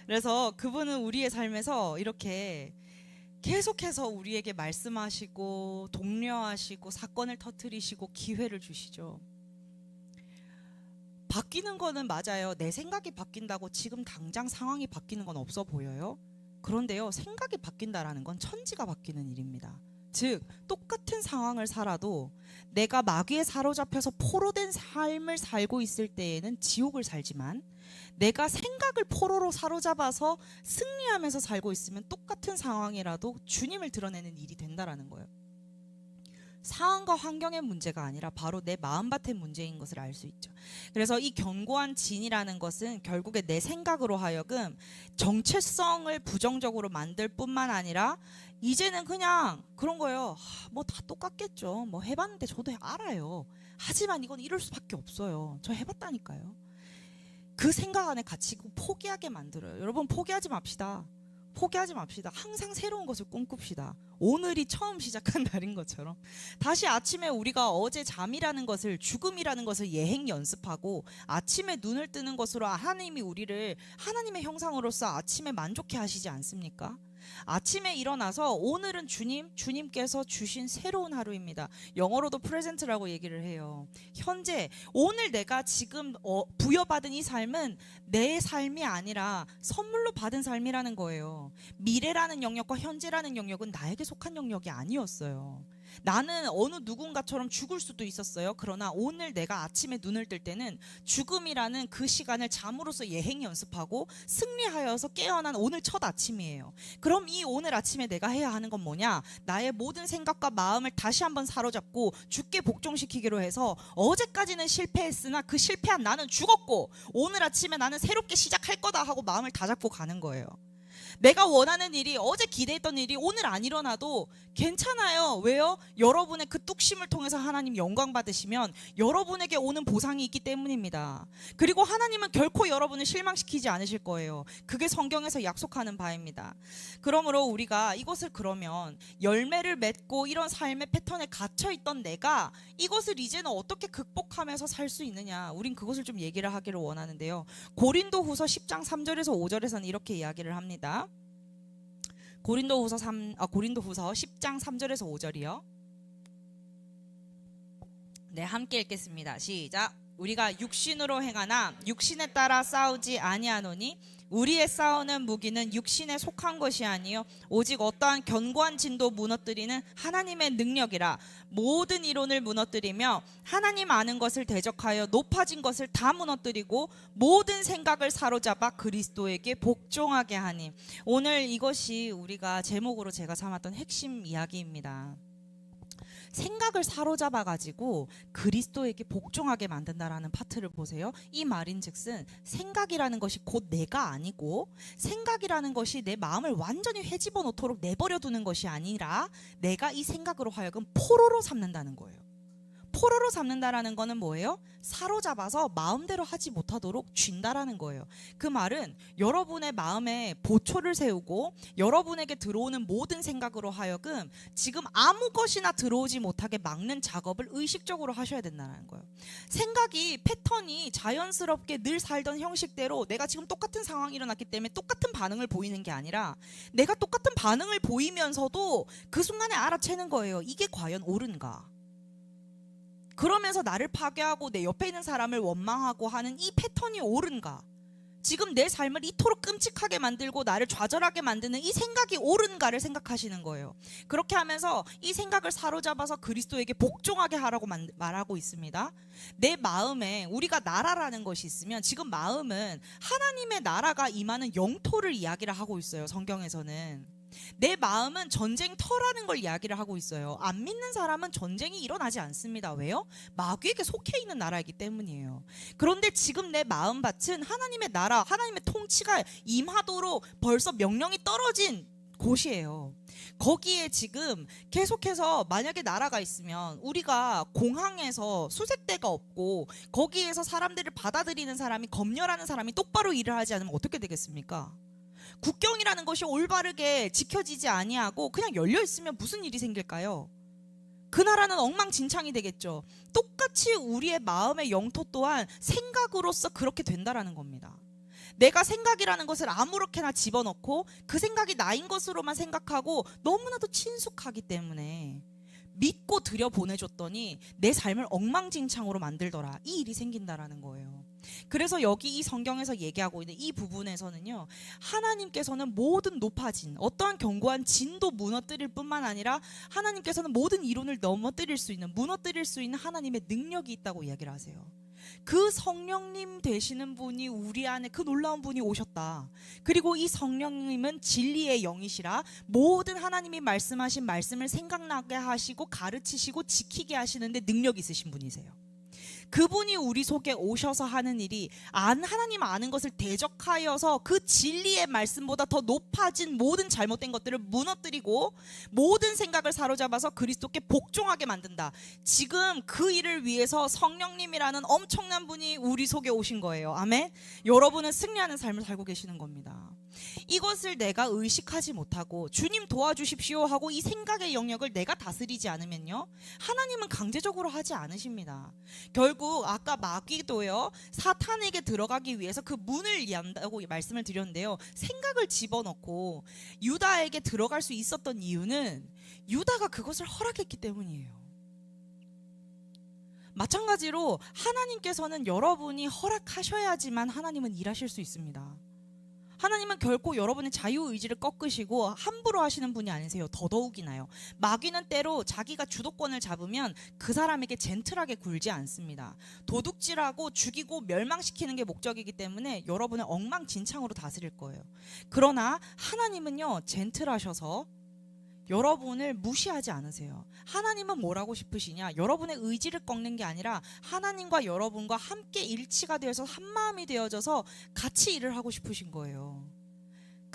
Speaker 2: 그래서 그분은 우리의 삶에서 이렇게 계속해서 우리에게 말씀하시고 독려하시고 사건을 터뜨리시고 기회를 주시죠. 바뀌는 거는 맞아요. 내 생각이 바뀐다고 지금 당장 상황이 바뀌는 건 없어 보여요. 그런데요, 생각이 바뀐다라는 건 천지가 바뀌는 일입니다. 즉 똑같은 상황을 살아도 내가 마귀에 사로잡혀서 포로된 삶을 살고 있을 때에는 지옥을 살지만, 내가 생각을 포로로 사로잡아서 승리하면서 살고 있으면 똑같은 상황이라도 주님을 드러내는 일이 된다라는 거예요. 상황과 환경의 문제가 아니라 바로 내 마음밭의 문제인 것을 알 수 있죠. 그래서 이 견고한 진이라는 것은 결국에 내 생각으로 하여금 정체성을 부정적으로 만들 뿐만 아니라 이제는 그냥 그런 거예요. 뭐 다 똑같겠죠. 뭐 해봤는데 저도 알아요. 하지만 이건 이럴 수밖에 없어요. 저 해봤다니까요. 그 생각 안에 갇히고 포기하게 만들어요. 여러분, 포기하지 맙시다. 포기하지 맙시다. 항상 새로운 것을 꿈꿉시다. 오늘이 처음 시작한 날인 것처럼 다시 아침에 우리가 어제 잠이라는 것을, 죽음이라는 것을 예행 연습하고 아침에 눈을 뜨는 것으로 하나님이 우리를 하나님의 형상으로서 아침에 만족해 하시지 않습니까? 아침에 일어나서 오늘은 주님께서 주신 새로운 하루입니다. 영어로도 프레젠트라고 얘기를 해요. 현재, 오늘 내가 지금 부여받은 이 삶은 내 삶이 아니라 선물로 받은 삶이라는 거예요. 미래라는 영역과 현재라는 영역은 나에게 속한 영역이 아니었어요. 나는 어느 누군가처럼 죽을 수도 있었어요. 그러나 오늘 내가 아침에 눈을 뜰 때는 죽음이라는 그 시간을 잠으로써 예행 연습하고 승리하여서 깨어난 오늘 첫 아침이에요. 그럼 이 오늘 아침에 내가 해야 하는 건 뭐냐? 나의 모든 생각과 마음을 다시 한번 사로잡고 주께 복종시키기로 해서, 어제까지는 실패했으나 그 실패한 나는 죽었고 오늘 아침에 나는 새롭게 시작할 거다 하고 마음을 다잡고 가는 거예요. 내가 원하는 일이, 어제 기대했던 일이 오늘 안 일어나도 괜찮아요. 왜요? 여러분의 그 뚝심을 통해서 하나님 영광 받으시면 여러분에게 오는 보상이 있기 때문입니다. 그리고 하나님은 결코 여러분을 실망시키지 않으실 거예요. 그게 성경에서 약속하는 바입니다. 그러므로 우리가 이것을, 그러면 열매를 맺고 이런 삶의 패턴에 갇혀있던 내가 이것을 이제는 어떻게 극복하면서 살 수 있느냐, 우린 그것을 좀 얘기를 하기를 원하는데요. 고린도후서 10장 3절에서 5절에서는 이렇게 이야기를 합니다. 고린도후서 10장 3절에서 5절이요. 네, 함께 읽겠습니다. 시작. 우리가 육신으로 행하나 육신에 따라 싸우지 아니하노니 우리의 싸우는 무기는 육신에 속한 것이 아니요 오직 어떠한 견고한 진도 무너뜨리는 하나님의 능력이라. 모든 이론을 무너뜨리며 하나님 아는 것을 대적하여 높아진 것을 다 무너뜨리고 모든 생각을 사로잡아 그리스도에게 복종하게 하니. 오늘 이것이 우리가 제목으로 제가 삼았던 핵심 이야기입니다. 생각을 사로잡아 가지고 그리스도에게 복종하게 만든다라는 파트를 보세요. 이 말인즉슨 생각이라는 것이 곧 내가 아니고, 생각이라는 것이 내 마음을 완전히 헤집어 놓도록 내버려 두는 것이 아니라 내가 이 생각으로 하여금 포로로 삼는다는 거예요. 포로로 삼는다라는 거는 뭐예요? 사로잡아서 마음대로 하지 못하도록 쥔다라는 거예요. 그 말은 여러분의 마음에 보초를 세우고 여러분에게 들어오는 모든 생각으로 하여금 지금 아무 것이나 들어오지 못하게 막는 작업을 의식적으로 하셔야 된다는 거예요. 생각이, 패턴이 자연스럽게 늘 살던 형식대로 내가 지금 똑같은 상황이 일어났기 때문에 똑같은 반응을 보이는 게 아니라 내가 똑같은 반응을 보이면서도 그 순간에 알아채는 거예요. 이게 과연 옳은가? 그러면서 나를 파괴하고 내 옆에 있는 사람을 원망하고 하는 이 패턴이 옳은가? 지금 내 삶을 이토록 끔찍하게 만들고 나를 좌절하게 만드는 이 생각이 옳은가를 생각하시는 거예요. 그렇게 하면서 이 생각을 사로잡아서 그리스도에게 복종하게 하라고 말하고 있습니다. 내 마음에 우리가 나라라는 것이 있으면 지금 마음은 하나님의 나라가 임하는 영토를 이야기를 하고 있어요. 성경에서는. 내 마음은 전쟁터라는 걸 이야기를 하고 있어요. 안 믿는 사람은 전쟁이 일어나지 않습니다. 왜요? 마귀에게 속해 있는 나라이기 때문이에요. 그런데 지금 내 마음밭은 하나님의 나라, 하나님의 통치가 임하도록 벌써 명령이 떨어진 곳이에요. 거기에 지금 계속해서 만약에 나라가 있으면 우리가 공항에서 수색대가 없고 거기에서 사람들을 받아들이는 사람이, 검열하는 사람이 똑바로 일을 하지 않으면 어떻게 되겠습니까? 국경이라는 것이 올바르게 지켜지지 아니하고 그냥 열려 있으면 무슨 일이 생길까요? 그 나라는 엉망진창이 되겠죠. 똑같이 우리의 마음의 영토 또한 생각으로서 그렇게 된다라는 겁니다. 내가 생각이라는 것을 아무렇게나 집어넣고 그 생각이 나인 것으로만 생각하고 너무나도 친숙하기 때문에 믿고 들여보내줬더니 내 삶을 엉망진창으로 만들더라. 이 일이 생긴다라는 거예요. 그래서 여기 이 성경에서 얘기하고 있는 이 부분에서는요, 하나님께서는 모든 높아진 어떠한 견고한 진도 무너뜨릴 뿐만 아니라 하나님께서는 모든 이론을 무너뜨릴 수 있는 하나님의 능력이 있다고 이야기를 하세요. 그 성령님 되시는 분이 우리 안에, 그 놀라운 분이 오셨다. 그리고 이 성령님은 진리의 영이시라 모든 하나님이 말씀하신 말씀을 생각나게 하시고 가르치시고 지키게 하시는데 능력 있으신 분이세요. 그분이 우리 속에 오셔서 하는 일이 하나님 아는 것을 대적하여서 그 진리의 말씀보다 더 높아진 모든 잘못된 것들을 무너뜨리고 모든 생각을 사로잡아서 그리스도께 복종하게 만든다. 지금 그 일을 위해서 성령님이라는 엄청난 분이 우리 속에 오신 거예요. 아멘. 여러분은 승리하는 삶을 살고 계시는 겁니다. 이것을 내가 의식하지 못하고 주님 도와주십시오 하고 이 생각의 영역을 내가 다스리지 않으면요, 하나님은 강제적으로 하지 않으십니다. 결국 아까 마귀도요, 사탄에게 들어가기 위해서 그 문을 연다고 말씀을 드렸는데요, 생각을 집어넣고 유다에게 들어갈 수 있었던 이유는 유다가 그것을 허락했기 때문이에요. 마찬가지로 하나님께서는 여러분이 허락하셔야지만 하나님은 일하실 수 있습니다. 하나님은 결코 여러분의 자유의지를 꺾으시고 함부로 하시는 분이 아니세요. 더더욱이나요. 마귀는 때로 자기가 주도권을 잡으면 그 사람에게 젠틀하게 굴지 않습니다. 도둑질하고 죽이고 멸망시키는 게 목적이기 때문에 여러분을 엉망진창으로 다스릴 거예요. 그러나 하나님은요, 젠틀하셔서 여러분을 무시하지 않으세요. 하나님은 뭘 하고 싶으시냐? 여러분의 의지를 꺾는 게 아니라 하나님과 여러분과 함께 일치가 되어서 한마음이 되어져서 같이 일을 하고 싶으신 거예요.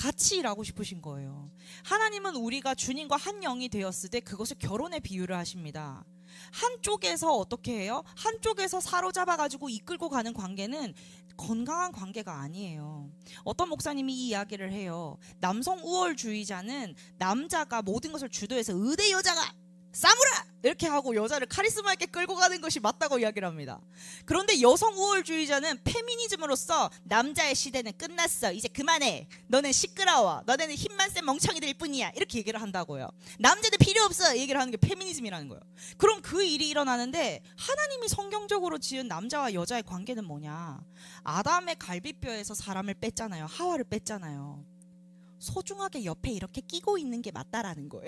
Speaker 2: 같이 일하고 싶으신 거예요. 하나님은 우리가 주님과 한 영이 되었을 때 그것을 결혼에 비유를 하십니다. 한쪽에서 어떻게 해요? 한쪽에서 사로잡아가지고 이끌고 가는 관계는 건강한 관계가 아니에요. 어떤 목사님이 이 이야기를 해요. 남성 우월주의자는 남자가 모든 것을 주도해서 의대 여자가 싸무라! 이렇게 하고 여자를 카리스마 있게 끌고 가는 것이 맞다고 이야기를 합니다. 그런데 여성 우월주의자는 페미니즘으로서 남자의 시대는 끝났어. 이제 그만해. 너는 시끄러워. 너네는 힘만 센 멍청이들일 뿐이야. 이렇게 얘기를 한다고요. 남자들 필요 없어. 얘기를 하는 게 페미니즘이라는 거예요. 그럼 그 일이 일어나는데 하나님이 성경적으로 지은 남자와 여자의 관계는 뭐냐? 아담의 갈비뼈에서 사람을 뺐잖아요. 하와를 뺐잖아요. 소중하게 옆에 이렇게 끼고 있는 게 맞다라는 거예요.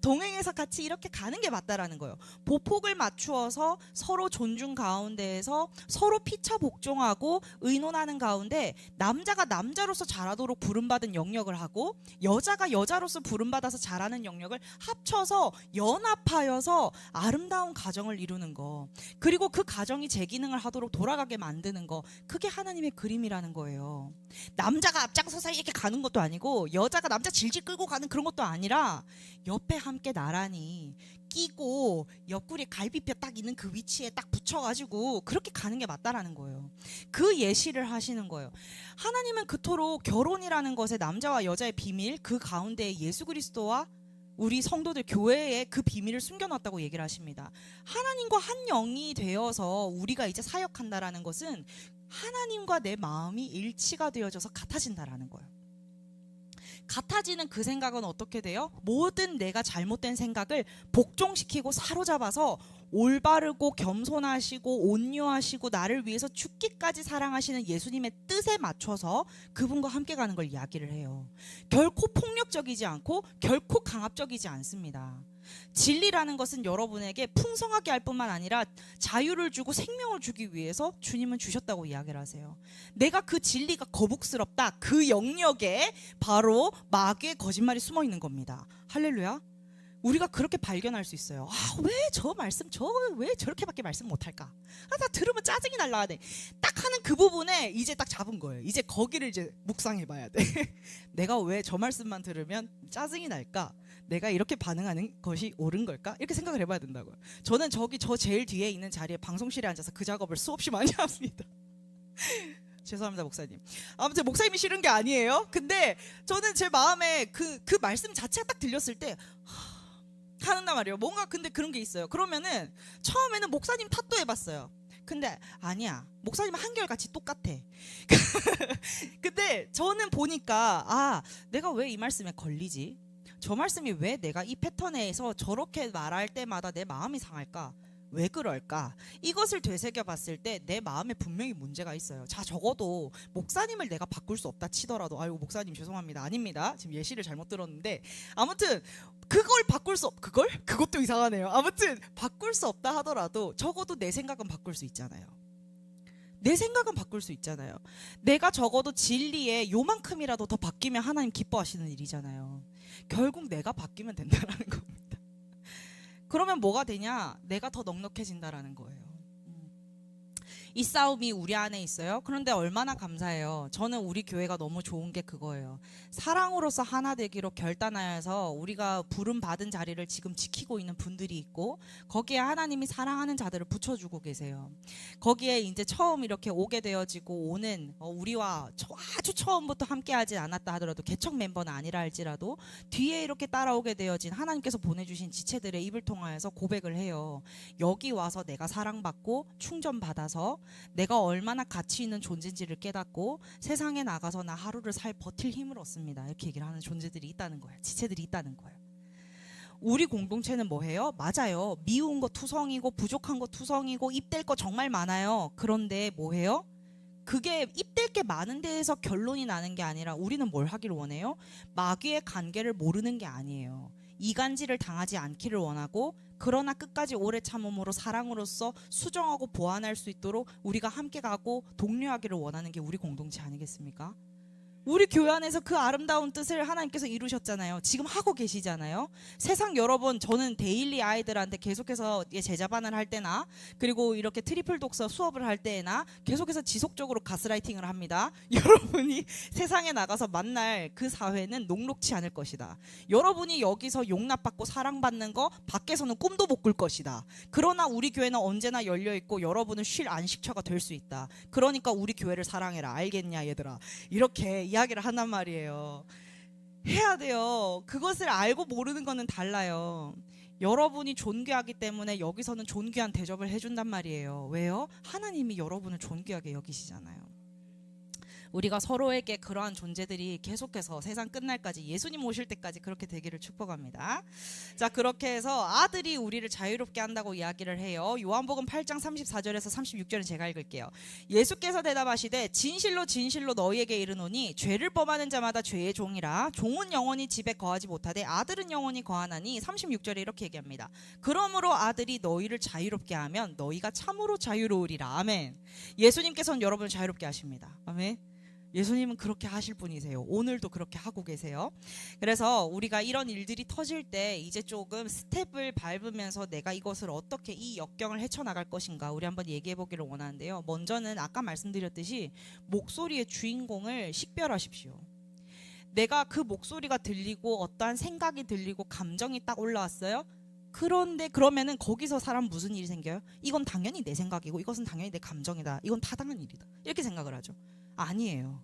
Speaker 2: 동행해서 같이 이렇게 가는 게 맞다라는 거예요. 보폭을 맞추어서 서로 존중 가운데에서 서로 피차 복종하고 의논하는 가운데 남자가 남자로서 자라도록 부름받은 영역을 하고 여자가 여자로서 부름받아서 자라는 영역을 합쳐서 연합하여서 아름다운 가정을 이루는 거, 그리고 그 가정이 제 기능을 하도록 돌아가게 만드는 거, 그게 하나님의 그림이라는 거예요. 남자가 앞장서서 이렇게 가는 것도 아니고 여자가 남자 질질 끌고 가는 그런 것도 아니라 옆에 함께 나란히 끼고 옆구리 갈비뼈 딱 있는 그 위치에 딱 붙여가지고 그렇게 가는 게 맞다라는 거예요. 그 예시를 하시는 거예요. 하나님은 그토록 결혼이라는 것에 남자와 여자의 비밀, 그 가운데 예수 그리스도와 우리 성도들 교회에 그 비밀을 숨겨놨다고 얘기를 하십니다. 하나님과 한 영이 되어서 우리가 이제 사역한다라는 것은 하나님과 내 마음이 일치가 되어져서 같아진다라는 거예요. 같아지는 그 생각은 어떻게 돼요? 모든 내가 잘못된 생각을 복종시키고 사로잡아서 올바르고 겸손하시고 온유하시고 나를 위해서 죽기까지 사랑하시는 예수님의 뜻에 맞춰서 그분과 함께 가는 걸 이야기를 해요. 결코 폭력적이지 않고 결코 강압적이지 않습니다. 진리라는 것은 여러분에게 풍성하게 할 뿐만 아니라 자유를 주고 생명을 주기 위해서 주님은 주셨다고 이야기를 하세요. 내가 그 진리가 거북스럽다, 그 영역에 바로 마귀의 거짓말이 숨어 있는 겁니다. 할렐루야. 우리가 그렇게 발견할 수 있어요. 왜 저 말씀, 왜 저렇게밖에 말씀 못할까? 나 들으면 짜증이 날라야 돼. 딱 하는 그 부분에 이제 딱 잡은 거예요. 이제 거기를 이제 묵상해봐야 돼. 내가 왜 저 말씀만 들으면 짜증이 날까? 내가 이렇게 반응하는 것이 옳은 걸까? 이렇게 생각을 해봐야 된다고요. 저는 저 제일 뒤에 있는 자리에 방송실에 앉아서 그 작업을 수없이 많이 합니다. 죄송합니다, 목사님. 아무튼 목사님이 싫은 게 아니에요. 근데 저는 제 마음에 그 말씀 자체가 딱 들렸을 때 하는단 말이에요. 뭔가 근데 그런 게 있어요. 그러면은 처음에는 목사님 탓도 해봤어요. 근데 아니야, 목사님은 한결같이 똑같아. 근데 저는 보니까 내가 왜 이 말씀에 걸리지? 저 말씀이 왜 내가 이 패턴에서 저렇게 말할 때마다 내 마음이 상할까? 왜 그럴까? 이것을 되새겨 봤을 때 내 마음에 분명히 문제가 있어요. 자, 적어도 목사님을 내가 바꿀 수 없다 치더라도, 아이고 목사님 죄송합니다. 아닙니다. 지금 예시를 잘못 들었는데, 아무튼 그걸 바꿀 수 그것도 이상하네요. 아무튼 바꿀 수 없다 하더라도 적어도 내 생각은 바꿀 수 있잖아요. 내 생각은 바꿀 수 있잖아요. 내가 적어도 진리에 요만큼이라도 더 바뀌면 하나님 기뻐하시는 일이잖아요. 결국 내가 바뀌면 된다라는 겁니다. 그러면 뭐가 되냐? 내가 더 넉넉해진다라는 거예요. 이 싸움이 우리 안에 있어요. 그런데 얼마나 감사해요. 저는 우리 교회가 너무 좋은 게 그거예요. 사랑으로서 하나 되기로 결단하여서 우리가 부름 받은 자리를 지금 지키고 있는 분들이 있고, 거기에 하나님이 사랑하는 자들을 붙여주고 계세요. 거기에 이제 처음 이렇게 오게 되어지고 오는 우리와 아주 처음부터 함께하지 않았다 하더라도 개척 멤버는 아니라 할지라도 뒤에 이렇게 따라오게 되어진 하나님께서 보내주신 지체들의 입을 통하여서 고백을 해요. 여기 와서 내가 사랑받고 충전받아서 내가 얼마나 가치 있는 존재인지를 깨닫고 세상에 나가서 나 하루를 버틸 힘을 얻습니다. 이렇게 얘기를 하는 존재들이 있다는 거예요. 지체들이 있다는 거예요. 우리 공동체는 뭐예요? 맞아요. 미운 거 투성이고 부족한 거 투성이고 입댈 거 정말 많아요. 그런데 뭐예요? 그게 입댈 게 많은 데에서 결론이 나는 게 아니라 우리는 뭘 하기를 원해요? 마귀의 관계를 모르는 게 아니에요. 이간질을 당하지 않기를 원하고, 그러나 끝까지 오래 참음으로 사랑으로서 수정하고 보완할 수 있도록 우리가 함께 가고 독려하기를 원하는 게 우리 공동체 아니겠습니까? 우리 교회 안에서 그 아름다운 뜻을 하나님께서 이루셨잖아요. 지금 하고 계시잖아요. 세상 여러분, 저는 데일리 아이들한테 계속해서 제자반을 할 때나 그리고 이렇게 트리플 독서 수업을 할 때나 계속해서 지속적으로 가스라이팅을 합니다. 여러분이 세상에 나가서 만날 그 사회는 녹록치 않을 것이다. 여러분이 여기서 용납받고 사랑받는 거 밖에서는 꿈도 못 꿀 것이다. 그러나 우리 교회는 언제나 열려있고 여러분은 쉴 안식처가 될 수 있다. 그러니까 우리 교회를 사랑해라. 알겠냐 얘들아. 이렇게 이야기를 한단 말이에요. 해야 돼요. 그것을 알고 모르는 거는 달라요. 여러분이 존귀하기 때문에 여기서는 존귀한 대접을 해준단 말이에요. 왜요? 하나님이 여러분을 존귀하게 여기시잖아요. 우리가 서로에게 그러한 존재들이 계속해서 세상 끝날까지 예수님 오실 때까지 그렇게 되기를 축복합니다. 자, 그렇게 해서 아들이 우리를 자유롭게 한다고 이야기를 해요. 요한복음 8장 34절에서 36절은 제가 읽을게요. 예수께서 대답하시되 진실로 진실로 너희에게 이르노니 죄를 범하는 자마다 죄의 종이라. 종은 영원히 집에 거하지 못하되 아들은 영원히 거하나니. 36절에 이렇게 얘기합니다. 그러므로 아들이 너희를 자유롭게 하면 너희가 참으로 자유로우리라. 아멘. 예수님께서는 여러분을 자유롭게 하십니다. 아멘. 예수님은 그렇게 하실 분이세요. 오늘도 그렇게 하고 계세요. 그래서 우리가 이런 일들이 터질 때 이제 조금 스텝을 밟으면서 내가 이것을 어떻게 이 역경을 헤쳐나갈 것인가 우리 한번 얘기해 보기를 원하는데요. 먼저는 아까 말씀드렸듯이 목소리의 주인공을 식별하십시오. 내가 그 목소리가 들리고 어떠한 생각이 들리고 감정이 딱 올라왔어요. 그런데 그러면은 거기서 사람 무슨 일이 생겨요? 이건 당연히 내 생각이고 이것은 당연히 내 감정이다. 이건 타당한 일이다. 이렇게 생각을 하죠. 아니에요.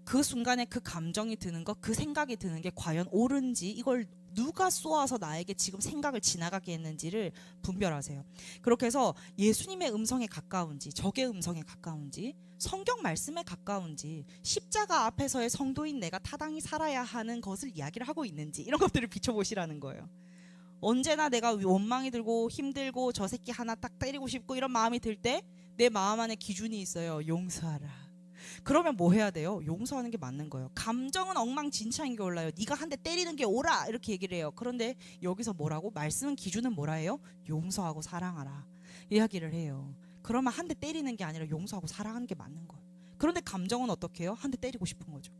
Speaker 2: 그 순간에 그 감정이 드는 것, 그 생각이 드는 게 과연 옳은지, 이걸 누가 쏘아서 나에게 지금 생각을 지나가게 했는지를 분별하세요. 그렇게 해서 예수님의 음성에 가까운지, 적의 음성에 가까운지, 성경 말씀에 가까운지, 십자가 앞에서의 성도인 내가 타당히 살아야 하는 것을 이야기를 하고 있는지, 이런 것들을 비춰보시라는 거예요. 언제나 내가 원망이 들고 힘들고 저 새끼 하나 딱 때리고 싶고 이런 마음이 들 때 내 마음 안에 기준이 있어요. 용서하라. 그러면 뭐 해야 돼요? 용서하는 게 맞는 거예요. 감정은 엉망진창인 게 올라요. 네가 한 대 때리는 게 옳아 이렇게 얘기를 해요. 그런데 여기서 뭐라고? 말씀은 기준은 뭐라 해요? 용서하고 사랑하라 이야기를 해요. 그러면 한 대 때리는 게 아니라 용서하고 사랑하는 게 맞는 거예요. 그런데 감정은 어떻게 해요? 한 대 때리고 싶은 거죠.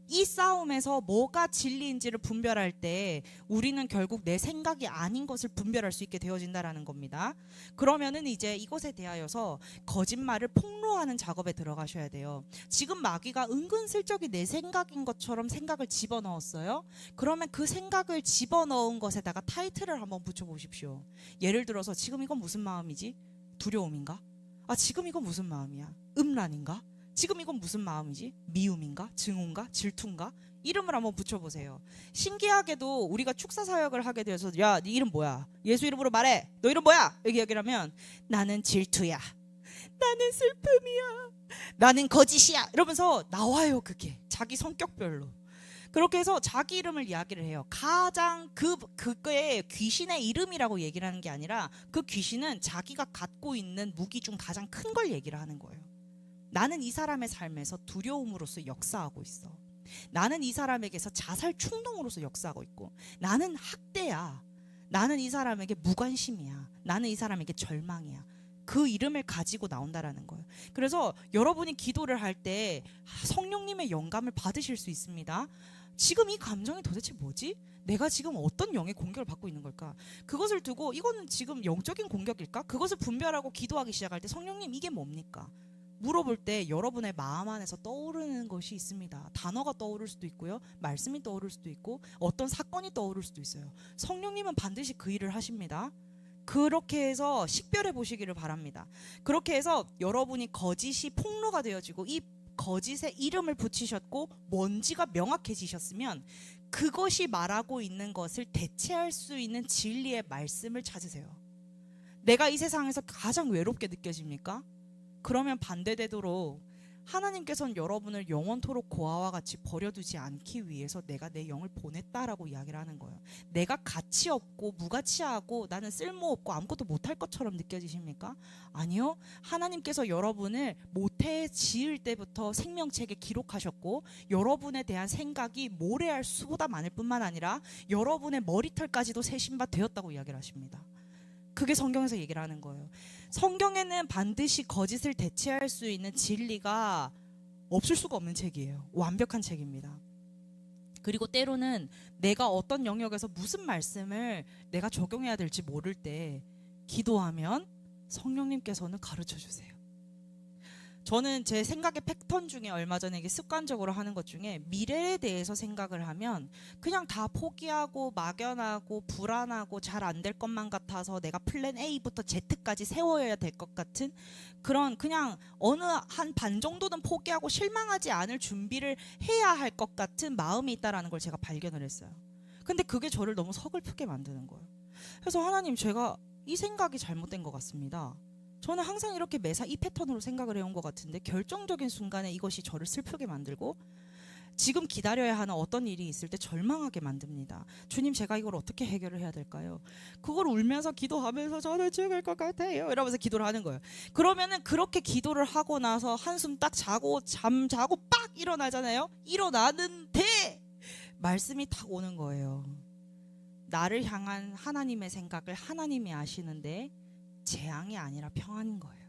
Speaker 2: 이 싸움에서 뭐가 진리인지를 분별할 때 우리는 결국 내 생각이 아닌 것을 분별할 수 있게 되어진다라는 겁니다. 그러면은 이제 이것에 대하여서 거짓말을 폭로하는 작업에 들어가셔야 돼요. 지금 마귀가 은근슬쩍이 내 생각인 것처럼 생각을 집어넣었어요. 그러면 그 생각을 집어넣은 것에다가 타이틀을 한번 붙여보십시오. 예를 들어서 지금 이건 무슨 마음이지? 두려움인가? 아, 지금 이건 무슨 마음이야? 음란인가? 지금 이건 무슨 마음이지? 미움인가? 증오인가? 질투인가? 이름을 한번 붙여보세요. 신기하게도 우리가 축사 사역을 하게 되어서 야, 네 이름 뭐야? 예수 이름으로 말해. 너 이름 뭐야? 이렇게 얘기를 하면 나는 질투야. 나는 슬픔이야. 나는 거짓이야. 이러면서 나와요. 그게 자기 성격별로. 그렇게 해서 자기 이름을 이야기를 해요. 가장 그거의 귀신의 이름이라고 얘기를 하는 게 아니라 그 귀신은 자기가 갖고 있는 무기 중 가장 큰 걸 얘기를 하는 거예요. 나는 이 사람의 삶에서 두려움으로서 역사하고 있어. 나는 이 사람에게서 자살 충동으로서 역사하고 있고, 나는 학대야. 나는 이 사람에게 무관심이야. 나는 이 사람에게 절망이야. 그 이름을 가지고 나온다라는 거예요. 그래서 여러분이 기도를 할 때 성령님의 영감을 받으실 수 있습니다. 지금 이 감정이 도대체 뭐지? 내가 지금 어떤 영의 공격을 받고 있는 걸까? 그것을 두고 이거는 지금 영적인 공격일까? 그것을 분별하고 기도하기 시작할 때 성령님 이게 뭡니까? 물어볼 때 여러분의 마음 안에서 떠오르는 것이 있습니다. 단어가 떠오를 수도 있고요. 말씀이 떠오를 수도 있고 어떤 사건이 떠오를 수도 있어요. 성령님은 반드시 그 일을 하십니다. 그렇게 해서 식별해 보시기를 바랍니다. 그렇게 해서 여러분이 거짓이 폭로가 되어지고 이 거짓의 이름을 붙이셨고 뭔지가 명확해지셨으면 그것이 말하고 있는 것을 대체할 수 있는 진리의 말씀을 찾으세요. 내가 이 세상에서 가장 외롭게 느껴집니까? 그러면 반대되도록 하나님께서는 여러분을 영원토록 고아와 같이 버려두지 않기 위해서 내가 내 영을 보냈다라고 이야기를 하는 거예요. 내가 가치 없고 무가치하고 나는 쓸모없고 아무것도 못할 것처럼 느껴지십니까? 아니요. 하나님께서 여러분을 모태 지을 때부터 생명책에 기록하셨고 여러분에 대한 생각이 모래알 수보다 많을 뿐만 아니라 여러분의 머리털까지도 세신 바 되었다고 이야기를 하십니다. 그게 성경에서 얘기를 하는 거예요. 성경에는 반드시 거짓을 대체할 수 있는 진리가 없을 수가 없는 책이에요. 완벽한 책입니다. 그리고 때로는 내가 어떤 영역에서 무슨 말씀을 내가 적용해야 될지 모를 때 기도하면 성령님께서는 가르쳐 주세요. 저는 제 생각의 패턴 중에 얼마 전에 이게 습관적으로 하는 것 중에 미래에 대해서 생각을 하면 그냥 다 포기하고 막연하고 불안하고 잘 안 될 것만 같아서 내가 플랜 A부터 Z까지 세워야 될 것 같은 그런 그냥 어느 한 반 정도는 포기하고 실망하지 않을 준비를 해야 할 것 같은 마음이 있다라는 걸 제가 발견을 했어요. 근데 그게 저를 너무 서글프게 만드는 거예요. 그래서 하나님, 제가 이 생각이 잘못된 것 같습니다. 저는 항상 이렇게 매사 이 패턴으로 생각을 해온 것 같은데 결정적인 순간에 이것이 저를 슬프게 만들고 지금 기다려야 하는 어떤 일이 있을 때 절망하게 만듭니다. 주님, 제가 이걸 어떻게 해결을 해야 될까요? 그걸 울면서 기도하면서 저는 죽을 것 같아요 이러면서 기도를 하는 거예요. 그러면은 그렇게 기도를 하고 나서 한숨 딱 자고 잠자고 빡 일어나잖아요. 일어나는데 말씀이 탁 오는 거예요. 나를 향한 하나님의 생각을 하나님이 아시는데 재앙이 아니라 평안인 거예요.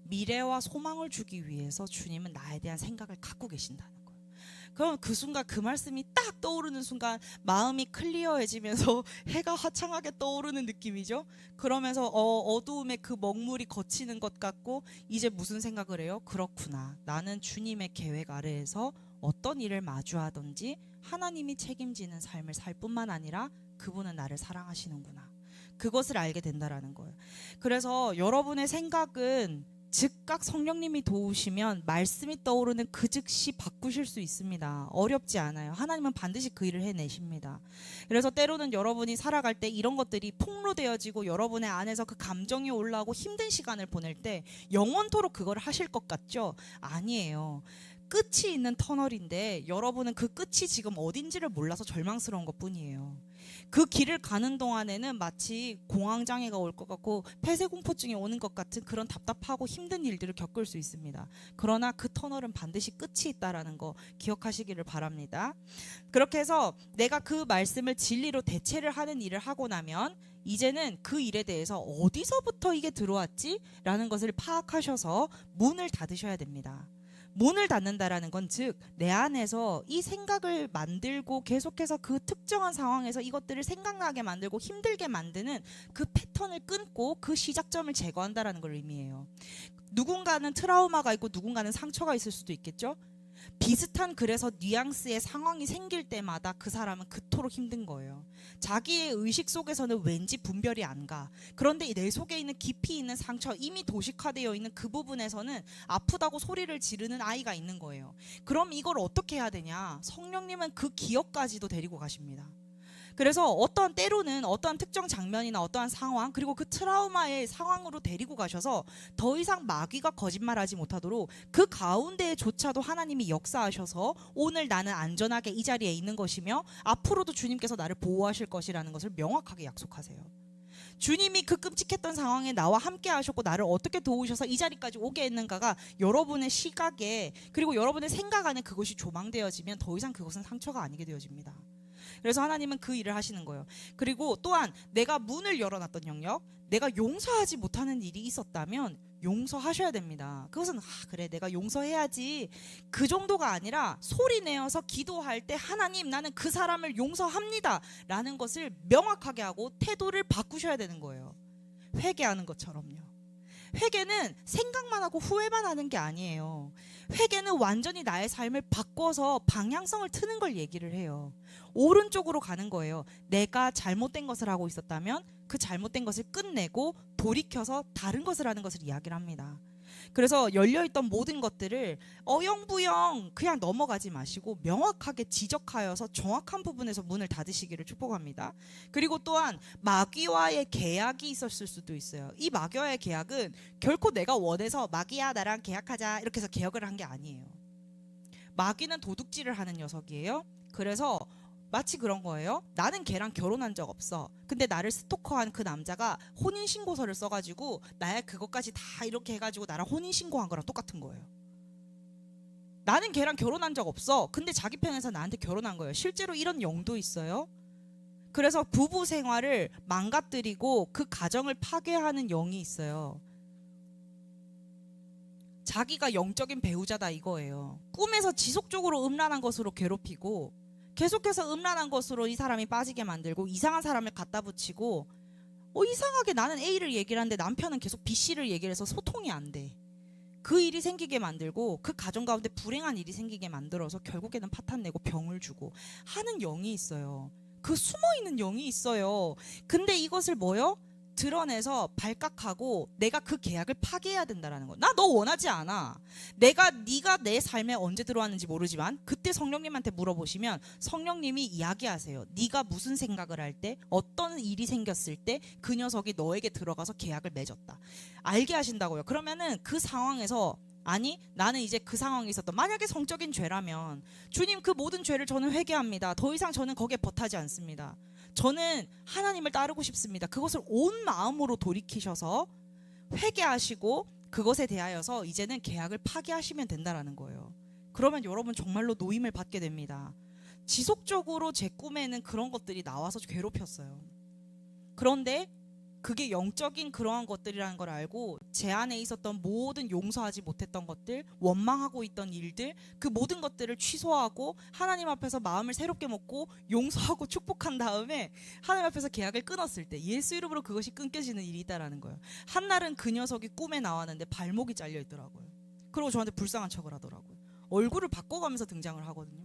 Speaker 2: 미래와 소망을 주기 위해서 주님은 나에 대한 생각을 갖고 계신다는 거예요. 그럼 그 순간 그 말씀이 딱 떠오르는 순간 마음이 클리어해지면서 해가 화창하게 떠오르는 느낌이죠. 그러면서 어두움의 그 먹물이 걷히는 것 같고 이제 무슨 생각을 해요? 그렇구나. 나는 주님의 계획 아래에서 어떤 일을 마주하든지 하나님이 책임지는 삶을 살 뿐만 아니라 그분은 나를 사랑하시는구나. 그것을 알게 된다라는 거예요. 그래서 여러분의 생각은 즉각 성령님이 도우시면 말씀이 떠오르는 그 즉시 바꾸실 수 있습니다. 어렵지 않아요. 하나님은 반드시 그 일을 해내십니다. 그래서 때로는 여러분이 살아갈 때 이런 것들이 폭로되어지고 여러분의 안에서 그 감정이 올라오고 힘든 시간을 보낼 때 영원토록 그걸 하실 것 같죠? 아니에요. 끝이 있는 터널인데 여러분은 그 끝이 지금 어딘지를 몰라서 절망스러운 것 뿐이에요. 그 길을 가는 동안에는 마치 공황장애가 올 것 같고 폐쇄공포증이 오는 것 같은 그런 답답하고 힘든 일들을 겪을 수 있습니다. 그러나 그 터널은 반드시 끝이 있다라는 거 기억하시기를 바랍니다. 그렇게 해서 내가 그 말씀을 진리로 대체를 하는 일을 하고 나면 이제는 그 일에 대해서 어디서부터 이게 들어왔지? 라는 것을 파악하셔서 문을 닫으셔야 됩니다. 문을 닫는다라는 건 즉 내 안에서 이 생각을 만들고 계속해서 그 특정한 상황에서 이것들을 생각나게 만들고 힘들게 만드는 그 패턴을 끊고 그 시작점을 제거한다라는 걸 의미해요. 누군가는 트라우마가 있고 누군가는 상처가 있을 수도 있겠죠. 비슷한 그래서 뉘앙스의 상황이 생길 때마다 그 사람은 그토록 힘든 거예요. 자기의 의식 속에서는 왠지 분별이 안 가. 그런데 내 속에 있는 깊이 있는 상처, 이미 도식화되어 있는 그 부분에서는 아프다고 소리를 지르는 아이가 있는 거예요. 그럼 이걸 어떻게 해야 되냐? 성령님은 그 기억까지도 데리고 가십니다. 그래서 어떠한 때로는 어떠한 특정 장면이나 어떠한 상황 그리고 그 트라우마의 상황으로 데리고 가셔서 더 이상 마귀가 거짓말하지 못하도록 그 가운데조차도 하나님이 역사하셔서 오늘 나는 안전하게 이 자리에 있는 것이며 앞으로도 주님께서 나를 보호하실 것이라는 것을 명확하게 약속하세요. 주님이 그 끔찍했던 상황에 나와 함께 하셨고 나를 어떻게 도우셔서 이 자리까지 오게 했는가가 여러분의 시각에 그리고 여러분의 생각 안에 그것이 조망되어지면 더 이상 그것은 상처가 아니게 되어집니다. 그래서 하나님은 그 일을 하시는 거예요. 그리고 또한 내가 문을 열어놨던 영역, 내가 용서하지 못하는 일이 있었다면 용서하셔야 됩니다. 그것은 그래 내가 용서해야지 그 정도가 아니라 소리 내어서 기도할 때 하나님 나는 그 사람을 용서합니다 라는 것을 명확하게 하고 태도를 바꾸셔야 되는 거예요. 회개하는 것처럼요. 회개는 생각만 하고 후회만 하는 게 아니에요. 회개는 완전히 나의 삶을 바꿔서 방향성을 트는 걸 얘기를 해요. 오른쪽으로 가는 거예요. 내가 잘못된 것을 하고 있었다면 그 잘못된 것을 끝내고 돌이켜서 다른 것을 하는 것을 이야기를 합니다. 그래서 열려있던 모든 것들을 어영부영 그냥 넘어가지 마시고 명확하게 지적하여서 정확한 부분에서 문을 닫으시기를 축복합니다. 그리고 또한 마귀와의 계약이 있었을 수도 있어요. 이 마귀와의 계약은 결코 내가 원해서 마귀야 나랑 계약하자 이렇게 해서 계약을 한 게 아니에요. 마귀는 도둑질을 하는 녀석이에요. 그래서 마치 그런 거예요. 나는 걔랑 결혼한 적 없어. 근데 나를 스토커한 그 남자가 혼인신고서를 써가지고 나야 그것까지 다 이렇게 해가지고 나랑 혼인신고한 거랑 똑같은 거예요. 나는 걔랑 결혼한 적 없어. 근데 자기 편에서 나한테 결혼한 거예요. 실제로 이런 영도 있어요. 그래서 부부 생활을 망가뜨리고 그 가정을 파괴하는 영이 있어요. 자기가 영적인 배우자다 이거예요. 꿈에서 지속적으로 음란한 것으로 괴롭히고 계속해서 음란한 것으로 이 사람이 빠지게 만들고 이상한 사람을 갖다 붙이고 이상하게 나는 A를 얘기를 하는데 남편은 계속 B씨를 얘기를 해서 소통이 안 돼. 그 일이 생기게 만들고 그 가정 가운데 불행한 일이 생기게 만들어서 결국에는 파탄 내고 병을 주고 하는 영이 있어요. 그 숨어있는 영이 있어요. 근데 이것을 뭐요? 드러내서 발각하고 내가 그 계약을 파괴해야 된다라는 거. 나 너 원하지 않아. 네가 내 삶에 언제 들어왔는지 모르지만 그때 성령님한테 물어보시면 성령님이 이야기하세요. 네가 무슨 생각을 할 때 어떤 일이 생겼을 때 그 녀석이 너에게 들어가서 계약을 맺었다. 알게 하신다고요. 그러면은 그 상황에서 아니 나는 이제 그 상황에 있었던 만약에 성적인 죄라면 주님 그 모든 죄를 저는 회개합니다. 더 이상 저는 거기에 버타지 않습니다. 저는 하나님을 따르고 싶습니다. 그것을 온 마음으로 돌이키셔서 회개하시고 그것에 대하여서 이제는 계약을 파기하시면 된다라는 거예요. 그러면 여러분 정말로 노임을 받게 됩니다. 지속적으로 제 꿈에는 그런 것들이 나와서 괴롭혔어요. 그런데 그게 영적인 그러한 것들이라는 걸 알고 제 안에 있었던 모든 용서하지 못했던 것들, 원망하고 있던 일들, 그 모든 것들을 취소하고 하나님 앞에서 마음을 새롭게 먹고 용서하고 축복한 다음에 하나님 앞에서 계약을 끊었을 때 예수 이름으로 그것이 끊겨지는 일이 있다라는 거예요. 한날은 그 녀석이 꿈에 나왔는데 발목이 잘려 있더라고요. 그리고 저한테 불쌍한 척을 하더라고요. 얼굴을 바꿔가면서 등장을 하거든요.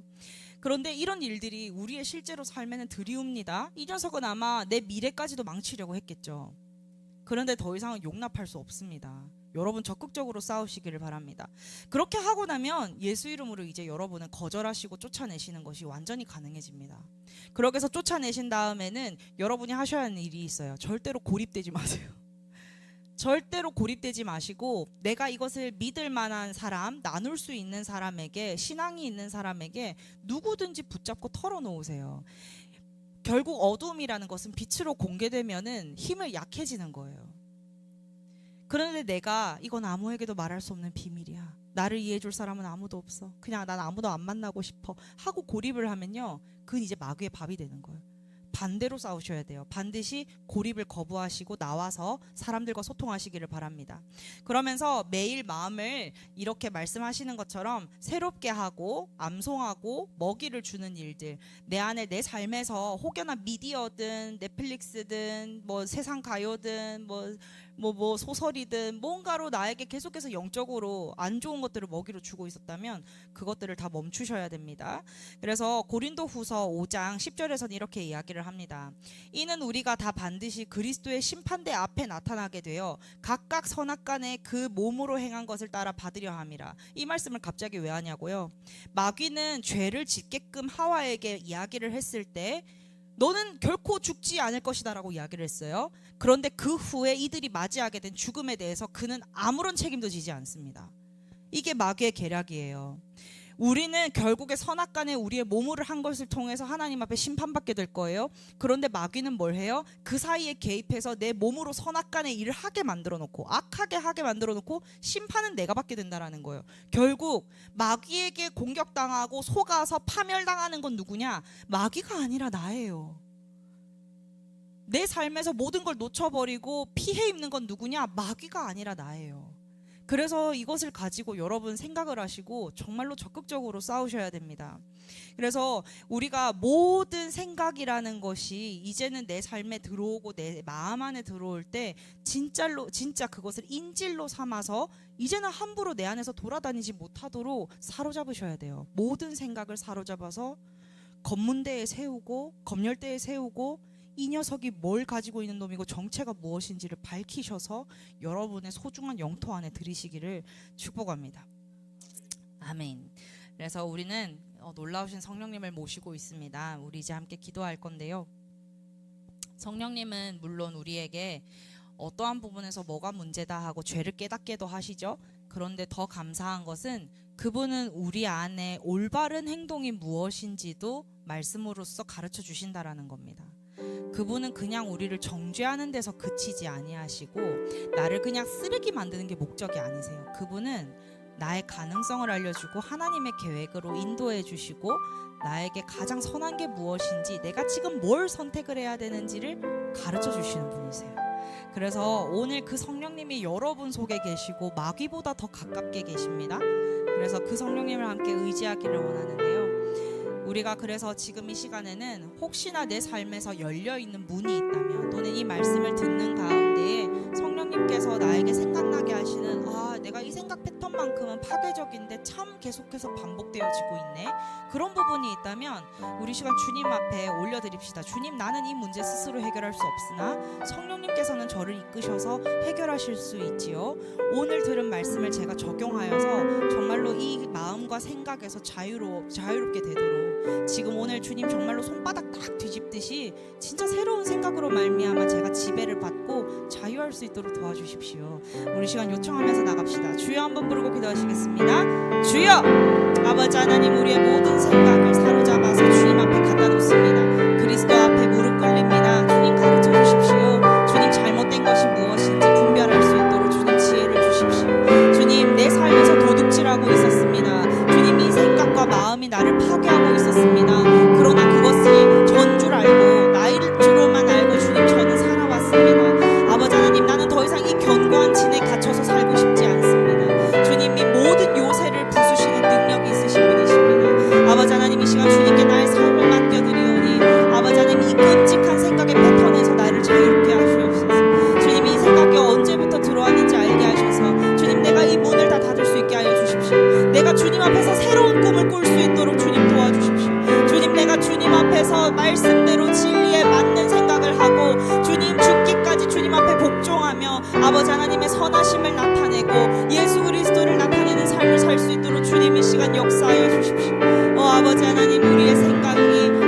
Speaker 2: 그런데 이런 일들이 우리의 실제로 삶에는 드리웁니다. 이 녀석은 아마 내 미래까지도 망치려고 했겠죠. 그런데 더 이상은 용납할 수 없습니다. 여러분 적극적으로 싸우시기를 바랍니다. 그렇게 하고 나면 예수 이름으로 이제 여러분은 거절하시고 쫓아내시는 것이 완전히 가능해집니다. 그렇게 해서 쫓아내신 다음에는 여러분이 하셔야 하는 일이 있어요. 절대로 고립되지 마세요. 절대로 고립되지 마시고 내가 이것을 믿을 만한 사람, 나눌 수 있는 사람에게, 신앙이 있는 사람에게 누구든지 붙잡고 털어놓으세요. 결국 어둠이라는 것은 빛으로 공개되면은 힘을 약해지는 거예요. 그런데 내가 이건 아무에게도 말할 수 없는 비밀이야. 나를 이해해줄 사람은 아무도 없어. 그냥 난 아무도 안 만나고 싶어. 하고 고립을 하면요. 그건 이제 마귀의 밥이 되는 거예요. 반대로 싸우셔야 돼요. 반드시 고립을 거부하시고 나와서 사람들과 소통하시기를 바랍니다. 그러면서 매일 마음을 이렇게 말씀하시는 것처럼 새롭게 하고 암송하고 먹이를 주는 일들, 내 안에 내 삶에서 혹여나 미디어든 넷플릭스든 뭐 세상 가요든 뭐 소설이든 뭔가로 나에게 계속해서 영적으로 안 좋은 것들을 먹이로 주고 있었다면 그것들을 다 멈추셔야 됩니다. 그래서 고린도후서 5장 10절에서는 이렇게 이야기를 합니다. 이는 우리가 다 반드시 그리스도의 심판대 앞에 나타나게 되어 각각 선악간에 그 몸으로 행한 것을 따라 받으려 함이라. 이 말씀을 갑자기 왜 하냐고요? 마귀는 죄를 짓게끔 하와에게 이야기를 했을 때 너는 결코 죽지 않을 것이다 라고 이야기를 했어요. 그런데 그 후에 이들이 맞이하게 된 죽음에 대해서 그는 아무런 책임도 지지 않습니다. 이게 마귀의 계략이에요. 우리는 결국에 선악간에 우리의 몸으로 한 것을 통해서 하나님 앞에 심판받게 될 거예요. 그런데 마귀는 뭘 해요? 그 사이에 개입해서 내 몸으로 선악간의 일을 하게 만들어 놓고 악하게 하게 만들어 놓고 심판은 내가 받게 된다라는 거예요. 결국 마귀에게 공격당하고 속아서 파멸당하는 건 누구냐? 마귀가 아니라 나예요. 내 삶에서 모든 걸 놓쳐버리고 피해 입는 건 누구냐? 마귀가 아니라 나예요. 그래서 이것을 가지고 여러분 생각을 하시고 정말로 적극적으로 싸우셔야 됩니다. 그래서 우리가 모든 생각이라는 것이 이제는 내 삶에 들어오고 내 마음 안에 들어올 때 진짜 그것을 인질로 삼아서 이제는 함부로 내 안에서 돌아다니지 못하도록 사로잡으셔야 돼요. 모든 생각을 사로잡아서 검문대에 세우고 검열대에 세우고 이 녀석이 뭘 가지고 있는 놈이고 정체가 무엇인지를 밝히셔서 여러분의 소중한 영토 안에 들이시기를 축복합니다. 아멘. 그래서 우리는 놀라우신 성령님을 모시고 있습니다. 우리 이제 함께 기도할 건데요. 성령님은 물론 우리에게 어떠한 부분에서 뭐가 문제다 하고 죄를 깨닫게도 하시죠. 그런데 더 감사한 것은 그분은 우리 안에 올바른 행동이 무엇인지도 말씀으로써 가르쳐 주신다라는 겁니다. 그분은 그냥 우리를 정죄하는 데서 그치지 아니하시고 나를 그냥 쓰레기 만드는 게 목적이 아니세요. 그분은 나의 가능성을 알려주고 하나님의 계획으로 인도해 주시고 나에게 가장 선한 게 무엇인지 내가 지금 뭘 선택을 해야 되는지를 가르쳐 주시는 분이세요. 그래서 오늘 그 성령님이 여러분 속에 계시고 마귀보다 더 가깝게 계십니다. 그래서 그 성령님을 함께 의지하기를 원하는데요. 우리가 그래서 지금 이 시간에는 혹시나 내 삶에서 열려있는 문이 있다면, 또는 이 말씀을 듣는 가운데에 성령님께서 나에게 생각나게 하시는, 내가 이 생각 패턴만큼은 파괴적인데 참 계속해서 반복되어지고 있네, 그런 부분이 있다면 우리 시간 주님 앞에 올려드립시다. 주님, 나는 이 문제 스스로 해결할 수 없으나 성령님께서는 저를 이끄셔서 해결하실 수 있지요. 오늘 들은 말씀을 제가 적용하여서 정말로 이 마음과 생각에서 자유롭게 되도록, 지금 오늘 주님 정말로 손바닥 딱 뒤집듯이 진짜 새로운 생각으로 말미암아 제가 지배를 받고 자유할 수 있도록 도와주십시오. 우리 시간 요청하면서 나갑시다. 주여 한번 부르고 기도하시겠습니다. 주여! 아버지 하나님, 우리의 모든 생각을 사로잡아서 주님 앞에 갖다 놓습니다. 그리스도 앞에 무릎 꿇립니다. 주님, 가르쳐 주십시오. 주님, 잘못된 것이 무엇인지 분별할 수 있도록 주님 지혜를 주십시오. 주님, 내 삶에서 도둑질하고 있었습니다. 주님, 이 생각과 마음이 나를 파괴하고 있었습니다. 그러나 그것이 전 줄 알고 나일 줄로만 알고 주님, 저는 살아왔습니다. 아버지 하나님, 나는 더 이상 이 견고한 진에 갇혀서 살고 싶지 않습니다. 주님, 이 모든 요새를 부수시는 능력이 있으신 분이십니다. 아버지 하나님, 이 시간 주님께 나의 삶을 맡겨드리오니 아버지 하나님, 이 끔찍한 생각의 패턴에서 나를 자유롭게 하시옵소서. 주님, 이 생각이 언제부터 들어왔는지 알게 하셔서 주님, 내가 이 문을 다 닫을 수 있게 하여 주십시오. 내가 주님 앞에서 새로운 꿈을 꿀 수 있도록 주님 도와주십시오. 주님, 내가 주님 앞에서 말씀대로 진리에 맞는 생각을 하고 주님 죽기까지 주님 앞에 복종하며 아버지 하나님의 선하심을 나타내고 예수 그리스도를 나타내는 삶을 살 수 있도록 주님 이 시간 역사하여 주십시오. 아버지 하나님, 우리의 생각이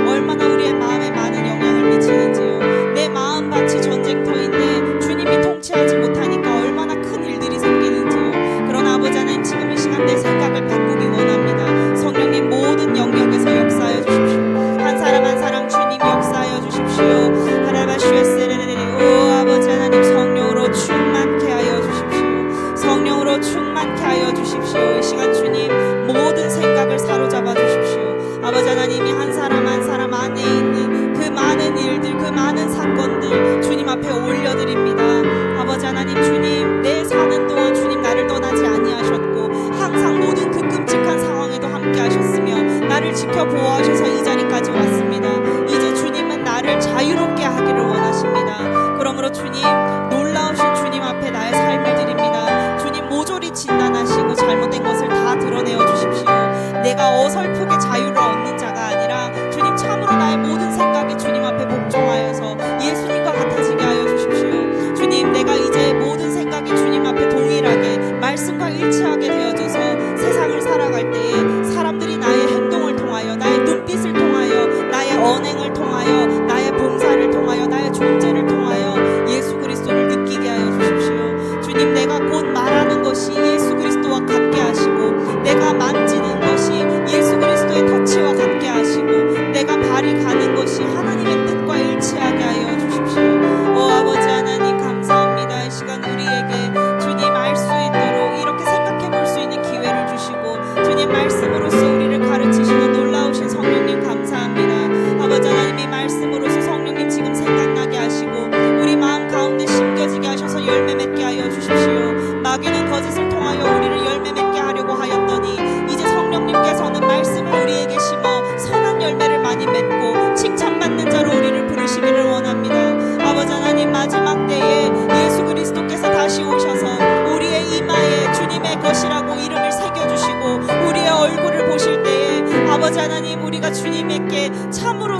Speaker 2: 얼마나 우리의 마음에 많은 영향을 미치는지요. 내 마음밭이 전쟁터인데 주님이 통치하지 못하니까 얼마나 큰 일들이 생기는지요. 그러나 아버지 하나님, 지금 이 시간 내 생각을 바꾸기 원합니다. 성령님, 모든 영역에서 역사하여 주십시오. 한 사람 한 사람 주님 역사하여 주십시오. 아버지 하나님, 성령으로 충만케 하여 주십시오. 성령으로 충만케 하여 주십시오. 이 시간 주님 모든 생각을 사로잡아 주십시오. 아버지 하나님이 한 사람 한 사람 안에 있는 그 많은 일들, 그 많은 사건들 주님 앞에 올려드립니다. 아버지 하나님, 주님 내 사는 동안 주님 나를 떠나지 아니하셨고 항상 모든 그 끔찍한 상황에도 함께 하셨으며 나를 지켜 보호하셔서 이 자리까지 왔습니다. 이제 주님은 나를 자유롭게 하기를 원하십니다. 그러므로 주님, 놀라우신 주님 앞에 나의 삶을 드립니다. 주님, 모조리 진단하시고 잘못된 것을 다 드러내어 주십시오. 내가 어설프게 자유를 얻는 자가 아니라 주님, 참으로 나의 모든 생각이 주님 앞에 복종하여서 예수님과 같아지게 하여 주십시오. 주님, 내가 이제 모든 생각이 주님 앞에 동일하게 말씀과 일치하게 되어져서 세상을 살아갈 때에 사람들이 나의 행동을 통하여, 나의 눈빛을 통하여, 나의 언행을 통하여, 나의 봉사를 통하여, 나의 존재를 통하여 예수 그리스도를 느끼게 하여 주십시오. 주님, 내가 곧 말하는 것이 예수 그리스도와 같게 하시고 내가 만지는 것이 예수 그리스도의 터치와 같게 하시고 내가 발이 가는 것이 하나님의 뜻과 일치하게 하여 주십시오. 아버지 하나님, 감사합니다. 이 시간 우리에게 주님 알 수 있도록 이렇게 생각해 볼 수 있는 기회를 주시고 주님 말씀으로써 우리를 가르치시는 놀라우신 성령님 감사합니다. 아버지 하나님, 이 말씀으로써 성령님 지금 생각나게 하시고 우리 마음 가운데 심겨지게 하셔서 열매 맺게 하여 주십시오. 마귀는 거짓을 통하여 우리를 열매 맺게 하려고 하였더니 이제 성령님께서는 말씀을 우리에게 심어 선한 열매를 많이 맺고 칭찬받는 자로 우리를 부르시기를 원합니다. 아버지 하나님, 마지막 때에 예수 그리스도께서 다시 오셔서 우리의 이마에 주님의 것이라고 이름을 새겨주시고 우리의 얼굴을 보실 때에 아버지 하나님, 우리가 주님에게 참으로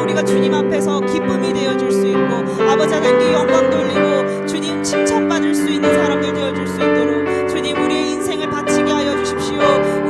Speaker 2: 우리가 주님 앞에서 기쁨이 되어줄 수 있고 아버지 하나님께 영광 돌리고 주님 칭찬받을 수 있는 사람들 되어줄 수 있도록 주님 우리의 인생을 바치게 하여 주십시오.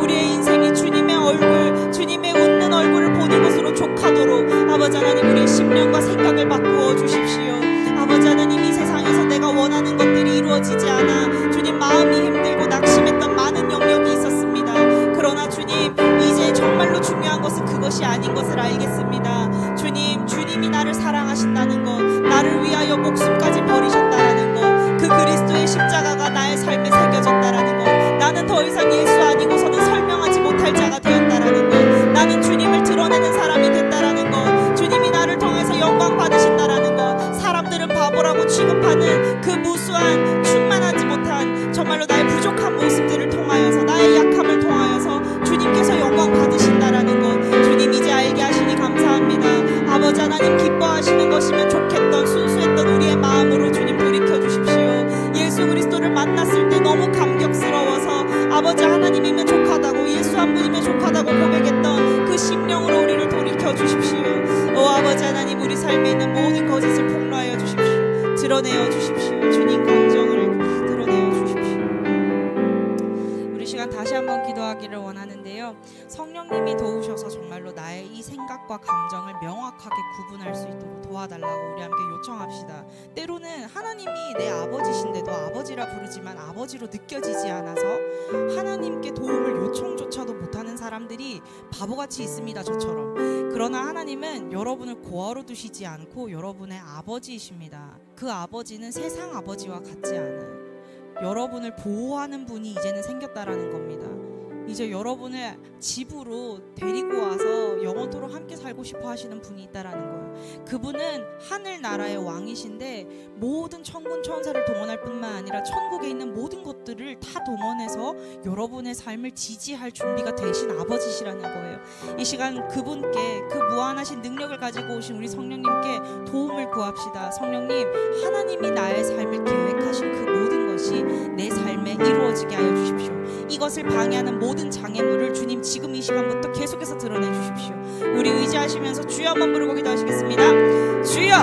Speaker 2: 우리의 인생이 주님의 얼굴, 주님의 웃는 얼굴을 보는 것으로 족하도록 아버지 하나님, 우리의 심령과 생각을 바꾸어 주십시오. 아버지 하나님, 이 세상에서 내가 원하는 것들이 이루어지지 않아 주님 마음이 힘들고 낙심했던 많은 영역이 있었습니다. 그러나 주님, 이제 정말로 중요한 것은 그것이 아닌 것을 알겠습니다. 주님, 주님이 나를 사랑하신다는 것, 나를 위하여 목숨까지 버리셨다라는 것, 그 그리스도의 십자가가 나의 삶에 새겨졌다라는 것, 나는 더 이상 예수 아니고서는 설명하지 못할 자가 되었다라는 것, 나는 주님을 드러내는 사람이 됐다라는 것, 주님이 나를 통해서 영광 받으신다라는 것, 사람들은 바보라고 취급하는
Speaker 1: 아버지 하나님 기뻐하시는 것이면 좋겠던 순수했던 우리의 마음으로 주님 돌이켜주십시오. 예수 그리스도를 만났을 때 너무 감격스러워서 아버지 하나님이면 족하다고, 예수 한 분이면 족하다고 고백했던 그 심령으로 우리를 돌이켜주십시오. 오 아버지 하나님, 우리 삶에 있는 모든 거짓을 폭로하여 주십시오. 드러내어 주십시오. 주님 감정을 다 드러내어 주십시오. 우리 시간 다시 한번 기도하기를 원하는데요, 성령님이 도우셔서 정말로 나의 이 생각과 감정을 명확하게 구분할 수 있도록 도와달라고 우리 함께 요청합시다. 때로는 하나님이 내 아버지신데도 아버지라 부르지만 아버지로 느껴지지 않아서 하나님께 도움을 요청조차도 못하는 사람들이 바보같이 있습니다, 저처럼. 그러나 하나님은 여러분을 고아로 두시지 않고 여러분의 아버지이십니다. 그 아버지는 세상 아버지와 같지 않아요. 여러분을 보호하는 분이 이제는 생겼다라는 겁니다. 이제 여러분을 집으로 데리고 와서 영원토록 함께 살고 싶어 하시는 분이 있다라는 거예요. 그분은 하늘나라의 왕이신데 모든 천군 천사를 동원할 뿐만 아니라 천국에 있는 모든 것들을 다 동원해서 여러분의 삶을 지지할 준비가 되신 아버지시라는 거예요. 이 시간 그분께, 그 무한하신 능력을 가지고 오신 우리 성령님께 도움을 구합시다. 성령님, 하나님이 나의 삶을 계획하신 그 모든 것이 내 삶에 이루어지게 하여 주십시오. 이것을 방해하는 모든 장애물을 주님 지금 이 시간부터 계속해서 드러내 주십시오. 우리 의지하시면서 주여 한번 부르고 기도하시겠습니다. 주여,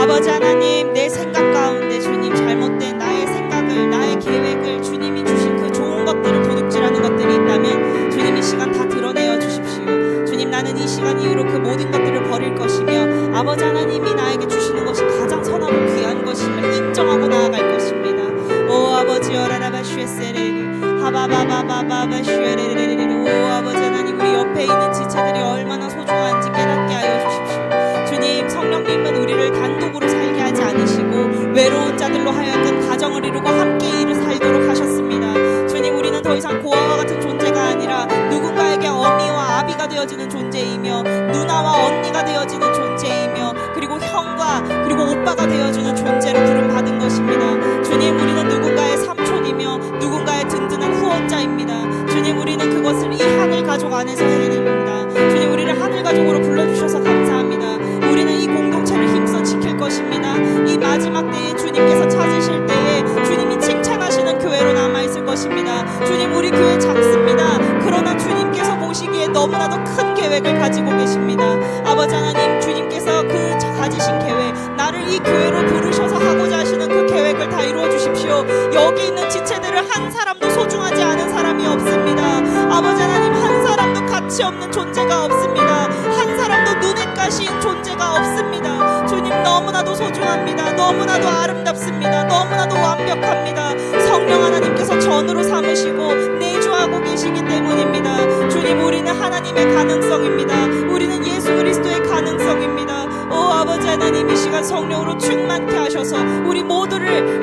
Speaker 1: 아버지 하나님, 내 생각 가운데 주님 잘못된 나의 생각을, 나의 계획을, 주님이 주신 그 좋은 것들을 도둑질하는 것들이 있다면 주님 이 시간 다 드러내어 주십시오. 주님, 나는 이 시간 이후로 그 모든 것들을 버릴 것이며 아버지 하나님이 나에게 주시는 것이 가장 선하고 귀한 것임을 인정하고 나아갈 것입니다. 오 아버지, 어라라바슈에세레 하바바바바바슈에레레레레. 오 아버지 하나님, 우리 옆에 있는 지체들이 얼마나 소중한지 깨닫게 하여 주십시오. 주님, 성령님은 우리를 단독으로 살게 하지 않으시고 외로운 자들로 하여금 가정을 이루고 함께 일을 살도록 하셨습니다. 주님, 우리는 더 이상 고아와 같은 존재가 아니라 누군가에게 어미와 아비가 되어지는 존재이며 누나와 언니가 되어지는 존재이며 그리고 형과 그리고 오빠가 되어주는 존재로 부름받은 것입니다. 주님, 우리는 누군가의 삼촌이며 누군가의 든든한 후원자입니다. 주님, 우리는 그것을 이 하늘 가족 안에서 해냅니다. 주님, 우리를 하늘 가족으로 불러주셔서 감사합니다. 우리는 이 공동체를 힘써 지킬 것입니다. 이 마지막 때에 주님께서 찾으실 때에 주님이 칭찬하시는 교회로 남아있을 것입니다. 주님, 우리 교회 작습니다. 그러나 주님께서 보시기에 너무나도 큰 계획을 가지고 계십니다. 아버지 하나님, 주님께서 그 가지신 계획, 나를 이 교회로 부르셔서 하고자 하시는 그 계획을 다 이루어 주십시오. 여기 있는 지체들을 한 사람도 소중하지 않은 사람이 없습니다. 아버지 하나님, 한 사람도 가치 없는 존재가 없습니다. 한 사람도 눈에 가시인 존재가 없습니다. 주님, 너무나도 소중합니다. 너무나도 아름답습니다. 너무나도 완벽합니다. 성령 하나님께서 전으로 삼으시고 내주하고 계시기 때문입니다. 주님, 우리는 하나님의 가능성입니다. 우리는 예수 그리스도의 가능성입니다. 오 아버지 하나님, 이 시간 성령으로 충만케 하셔서 우리 모두를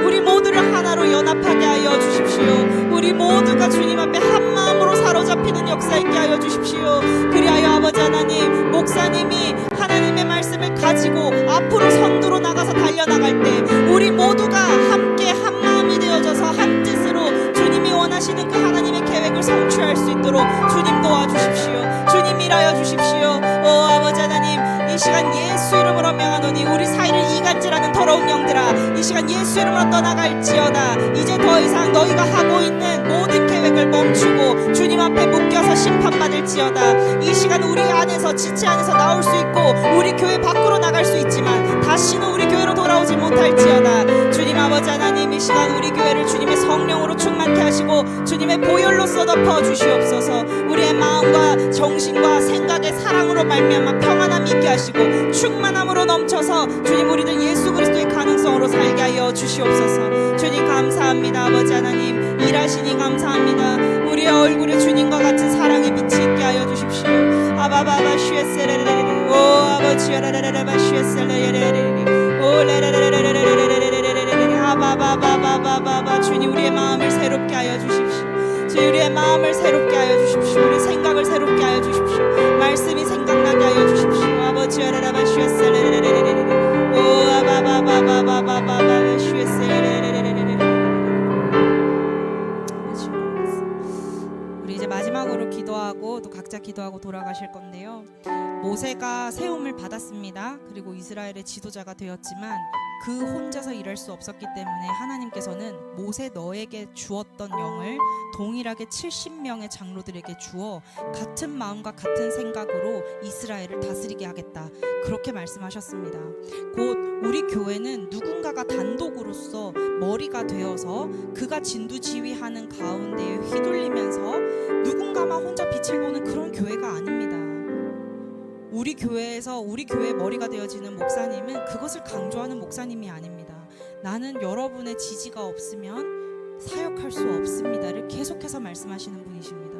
Speaker 1: 하나로 연합하게 하여 주십시오. 우리 모두가 주님 앞에 한 마음으로 사로잡히는 역사 있게 하여 주십시오. 그리하여 아버지 하나님, 목사님이 하나님의 말씀을 가지고 앞으로 선두로 나가서 달려나갈 때 우리 모두가 함께 한 마음이 되어져서 한 뜻으로 주님이 원하시는 그 하나님의 계획을 성취할 수 있도록 주님 도와주십시오. 주님 일하여 주십시오. 오 아버지 하나님, 이 시간 예수 이름으로 명하노니 우리 사이를 이간질하는 더러운 영들아, 이 시간 예수 이름으로 떠나갈지어다. 이제 더 이상 너희가 하고 있는 모든 계획을 멈추고 주님 앞에 묶여서 심판받을지어다. 이 시간 우리 안에서, 지체 안에서 나올 수 있고 우리 교회 밖으로 나갈 수 있지만 다시는 우리 교회로 돌아오지 못할지어다. 주님 아버지 하나님, 이 시간 우리 교회를 주님의 성령으로 충만케 하시고 주님의 보혈로 쏟아부어 주시옵소서. 우리의 마음과 정신과 생각의 사랑으로 말미암아 평안함이 있게 하시고 충만함으로 넘쳐서 주님, 우리는 예수 그리스도의 가능성으로 살게 하여 주시옵소서. 주님 감사합니다. 아버지 하나님, 일하시니 감사합니다. 우리의 얼굴에 주님과 같은 사랑의 빛이 있게 하여 주십시오. 아바바바 슈에세레레레. 오 아버지 라라라라바 슈에세레레레레. 오 라라라라라라라라라라라라. 아바바바바바바바. 주님, 우리의 마음을 새롭게 하여 주십시오. 주님, 우리의 마음을 새롭게 하여 주십시오. 우리 생각을 새롭게 하여 주십시오. 말씀이 생각나게 하여 주십시오. 아버지 라라라바 슈에세레레레레레. 오 아바바바바바바바 슈에세레레레레레. 우리 이제 마지막으로 기도하고 또 각자 기도하고 돌아가실 건데요.
Speaker 2: 모세가 세움을 받았습니다. 그리고 이스라엘의 지도자가 되었지만 그 혼자서 일할 수 없었기 때문에 하나님께서는 모세 너에게 주었던 영을 동일하게 70명의 장로들에게 주어 같은 마음과 같은 생각으로 이스라엘을 다스리게 하겠다. 그렇게 말씀하셨습니다. 곧 우리 교회는 누군가가 단독으로서 머리가 되어서 그가 진두지휘하는 가운데에 휘둘리면서 누군가만 혼자 빛을 보는 그런 교회가 아닙니다. 우리 교회에서 우리 교회의 머리가 되어지는 목사님은 그것을 강조하는 목사님이 아닙니다. 나는 여러분의 지지가 없으면 사역할 수 없습니다를 계속해서 말씀하시는 분이십니다.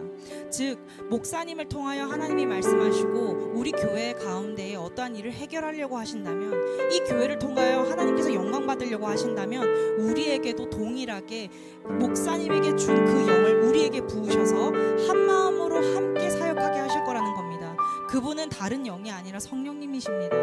Speaker 2: 즉 목사님을 통하여 하나님이 말씀하시고 우리 교회 가운데에 어떠한 일을 해결하려고 하신다면, 이 교회를 통하여 하나님께서 영광 받으려고 하신다면 우리에게도 동일하게 목사님에게 준 그 영을 우리에게 부으셔서 한 마음으로 함께 사역하게 하실 거라는 겁니다. 그분은 다른 영이 아니라 성령님이십니다.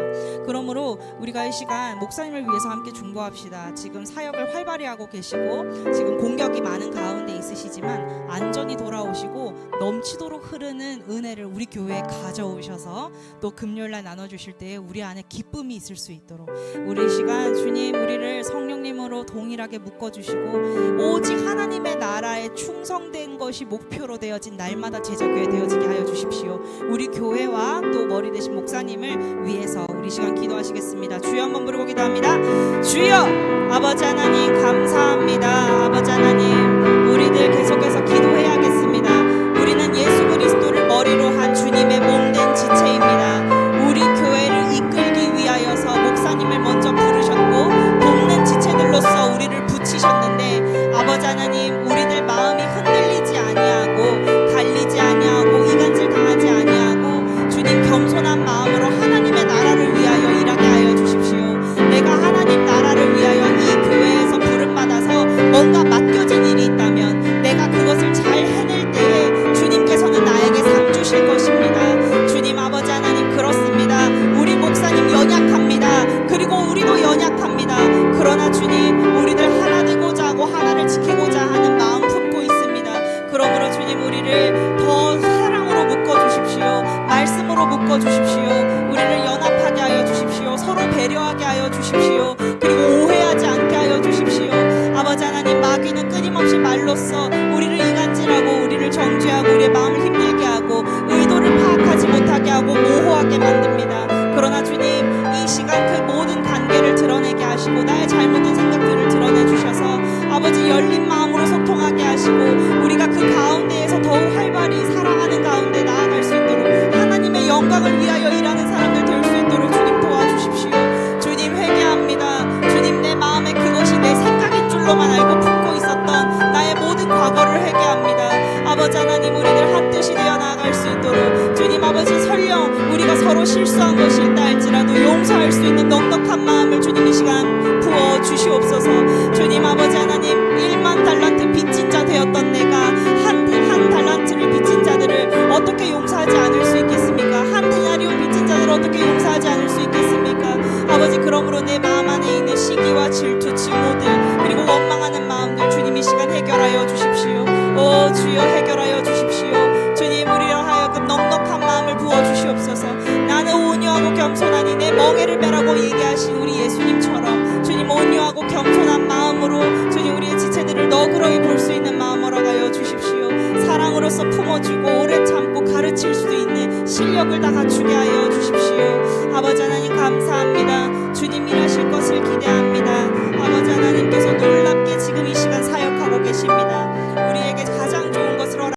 Speaker 2: 그러므로 우리가 이 시간 목사님을 위해서 함께 중보합시다. 지금 사역을 활발히 하고 계시고 지금 공격이 많은 가운데 있으시지만 안전히 돌아오시고 넘치도록 흐르는 은혜를 우리 교회에 가져오셔서 또 금요일날 나눠주실 때에 우리 안에 기쁨이 있을 수 있도록 우리 이 시간 주님 우리를 성령님으로 동일하게 묶어주시고 오직 하나님의 나라에 충성된 것이 목표로 되어진 날마다 제자교회 되어지게 하여 주십시오. 우리 교회와 또 머리 되신 목사님을 위해서 우리 시간 기도하시겠습니다. 주여 한번 부르고 기도합니다. 주여! 아버지 하나님 감사합니다. 아버지 하나님 우리들 계속해서 기도해야겠습니다. 우리는 예수 그리스도를 머리로 한 주님의 몸된 지체입니다. 우리 교회를 이끌기 위하여서 목사님을 먼저 부르셨고 돕는 지체들로서 우리를 붙이셨는데 아버지 하나님 우리들 마음이 흔들리지 아니하고 갈리지 아니하고 이간질 당하지 아니하고 주님 겸손한 마음으로 하나님의 나라를 위하여 일하게 하여 주십시오. 내가 하나님 나라를 위하여 이 교회에서 부름받아서 뭔가 맡겨진 일이 있다면 내가 그것을 잘 해낼 때에 주님께서는 나에게 상 주실 것입니다. 주님 아버지 하나님 그렇습니다. 우리 목사님 연약합니다. 그리고 우리도 연약합니다. 그러나 주님 우리들 하나 되고자 하고 하나를 지키고자 하는 마음 품고 있습니다. 그러므로 주님 우리를 더 사랑으로 묶어주십시오. 말씀으로 묶어주십시오. 우리를 연합하게 하여 주십시오. 서로 배려하게 하여 주십시오. 그리고 오해하지 않게 하여 주십시오. 아버지 하나님 마귀는 끊임없이 말로써 우리를 이간질하고 우리를 정죄하고 우리의 마음을 힘들게 하고 의도를 파악하지 못하게 하고 모호하게 만듭니다. 그러나 주님 이 시간 그 모든 관계를 드러내게 하시고 나의 잘못된 생각들을 드러내 주셔서 아버지 열린 마음으로 소통하게 하시고 우리가 그 가운데에서 더욱 활발히 사랑하는 가운데 나아갈 수 있도록 하나님의 영광을 위하여 일하는 사람들 될 수 있도록 주님 도와주십시오. 주님 회개합니다. 주님 내 마음에 그것이 내 생각인 줄로만 알고 품고 있었던 나의 모든 과거를 회개합니다. 아버지 하나님 우리들 한 뜻이 되어 나아갈 수 있도록 주님 아버지 설령 우리가 서로 실수한 것이 있다 할지라도 용서할 수 있는 넉넉한 마음을 주님 이 시간 부어 주시옵소서. 주님 아버지 하나님 1만 달란트 빚진 자 되었던 내가 한 달란트를 빚진 자들을 어떻게 용서하지 않을 수 있겠습니까? 한 데나리온 빚진 자들을 어떻게 용서하지 않을 수 있겠습니까? 아버지 그러므로 내 마음 안에 있는 시기와 질투, 증오들 그리고 원망하는 마음들 주님 이 시간 해결하여 주십시오. 오 주여 해결하여 주십시오. 주님 우리로 하여금 넉넉한 마음을 부어주시옵소서. 나는 온유하고 겸손하니 내 멍에를 매라고 얘기하신 우리 예수님처럼 주님 온유하고 겸손한 마음으로 주님 우리의 지체들을 너그러이 볼 수 있는 마음 허락하여 주십시오. 사랑으로서 품어주고 오래 참고 가르칠 수 있는 실력을 다 갖추게 하여 주십시오. 아버지 하나님 감사합니다. 주님 일하실 것을 기대합니다. 아버지 하나님께서 놀랍게 지금 이 시간 사역하고 계십니다. 우리에게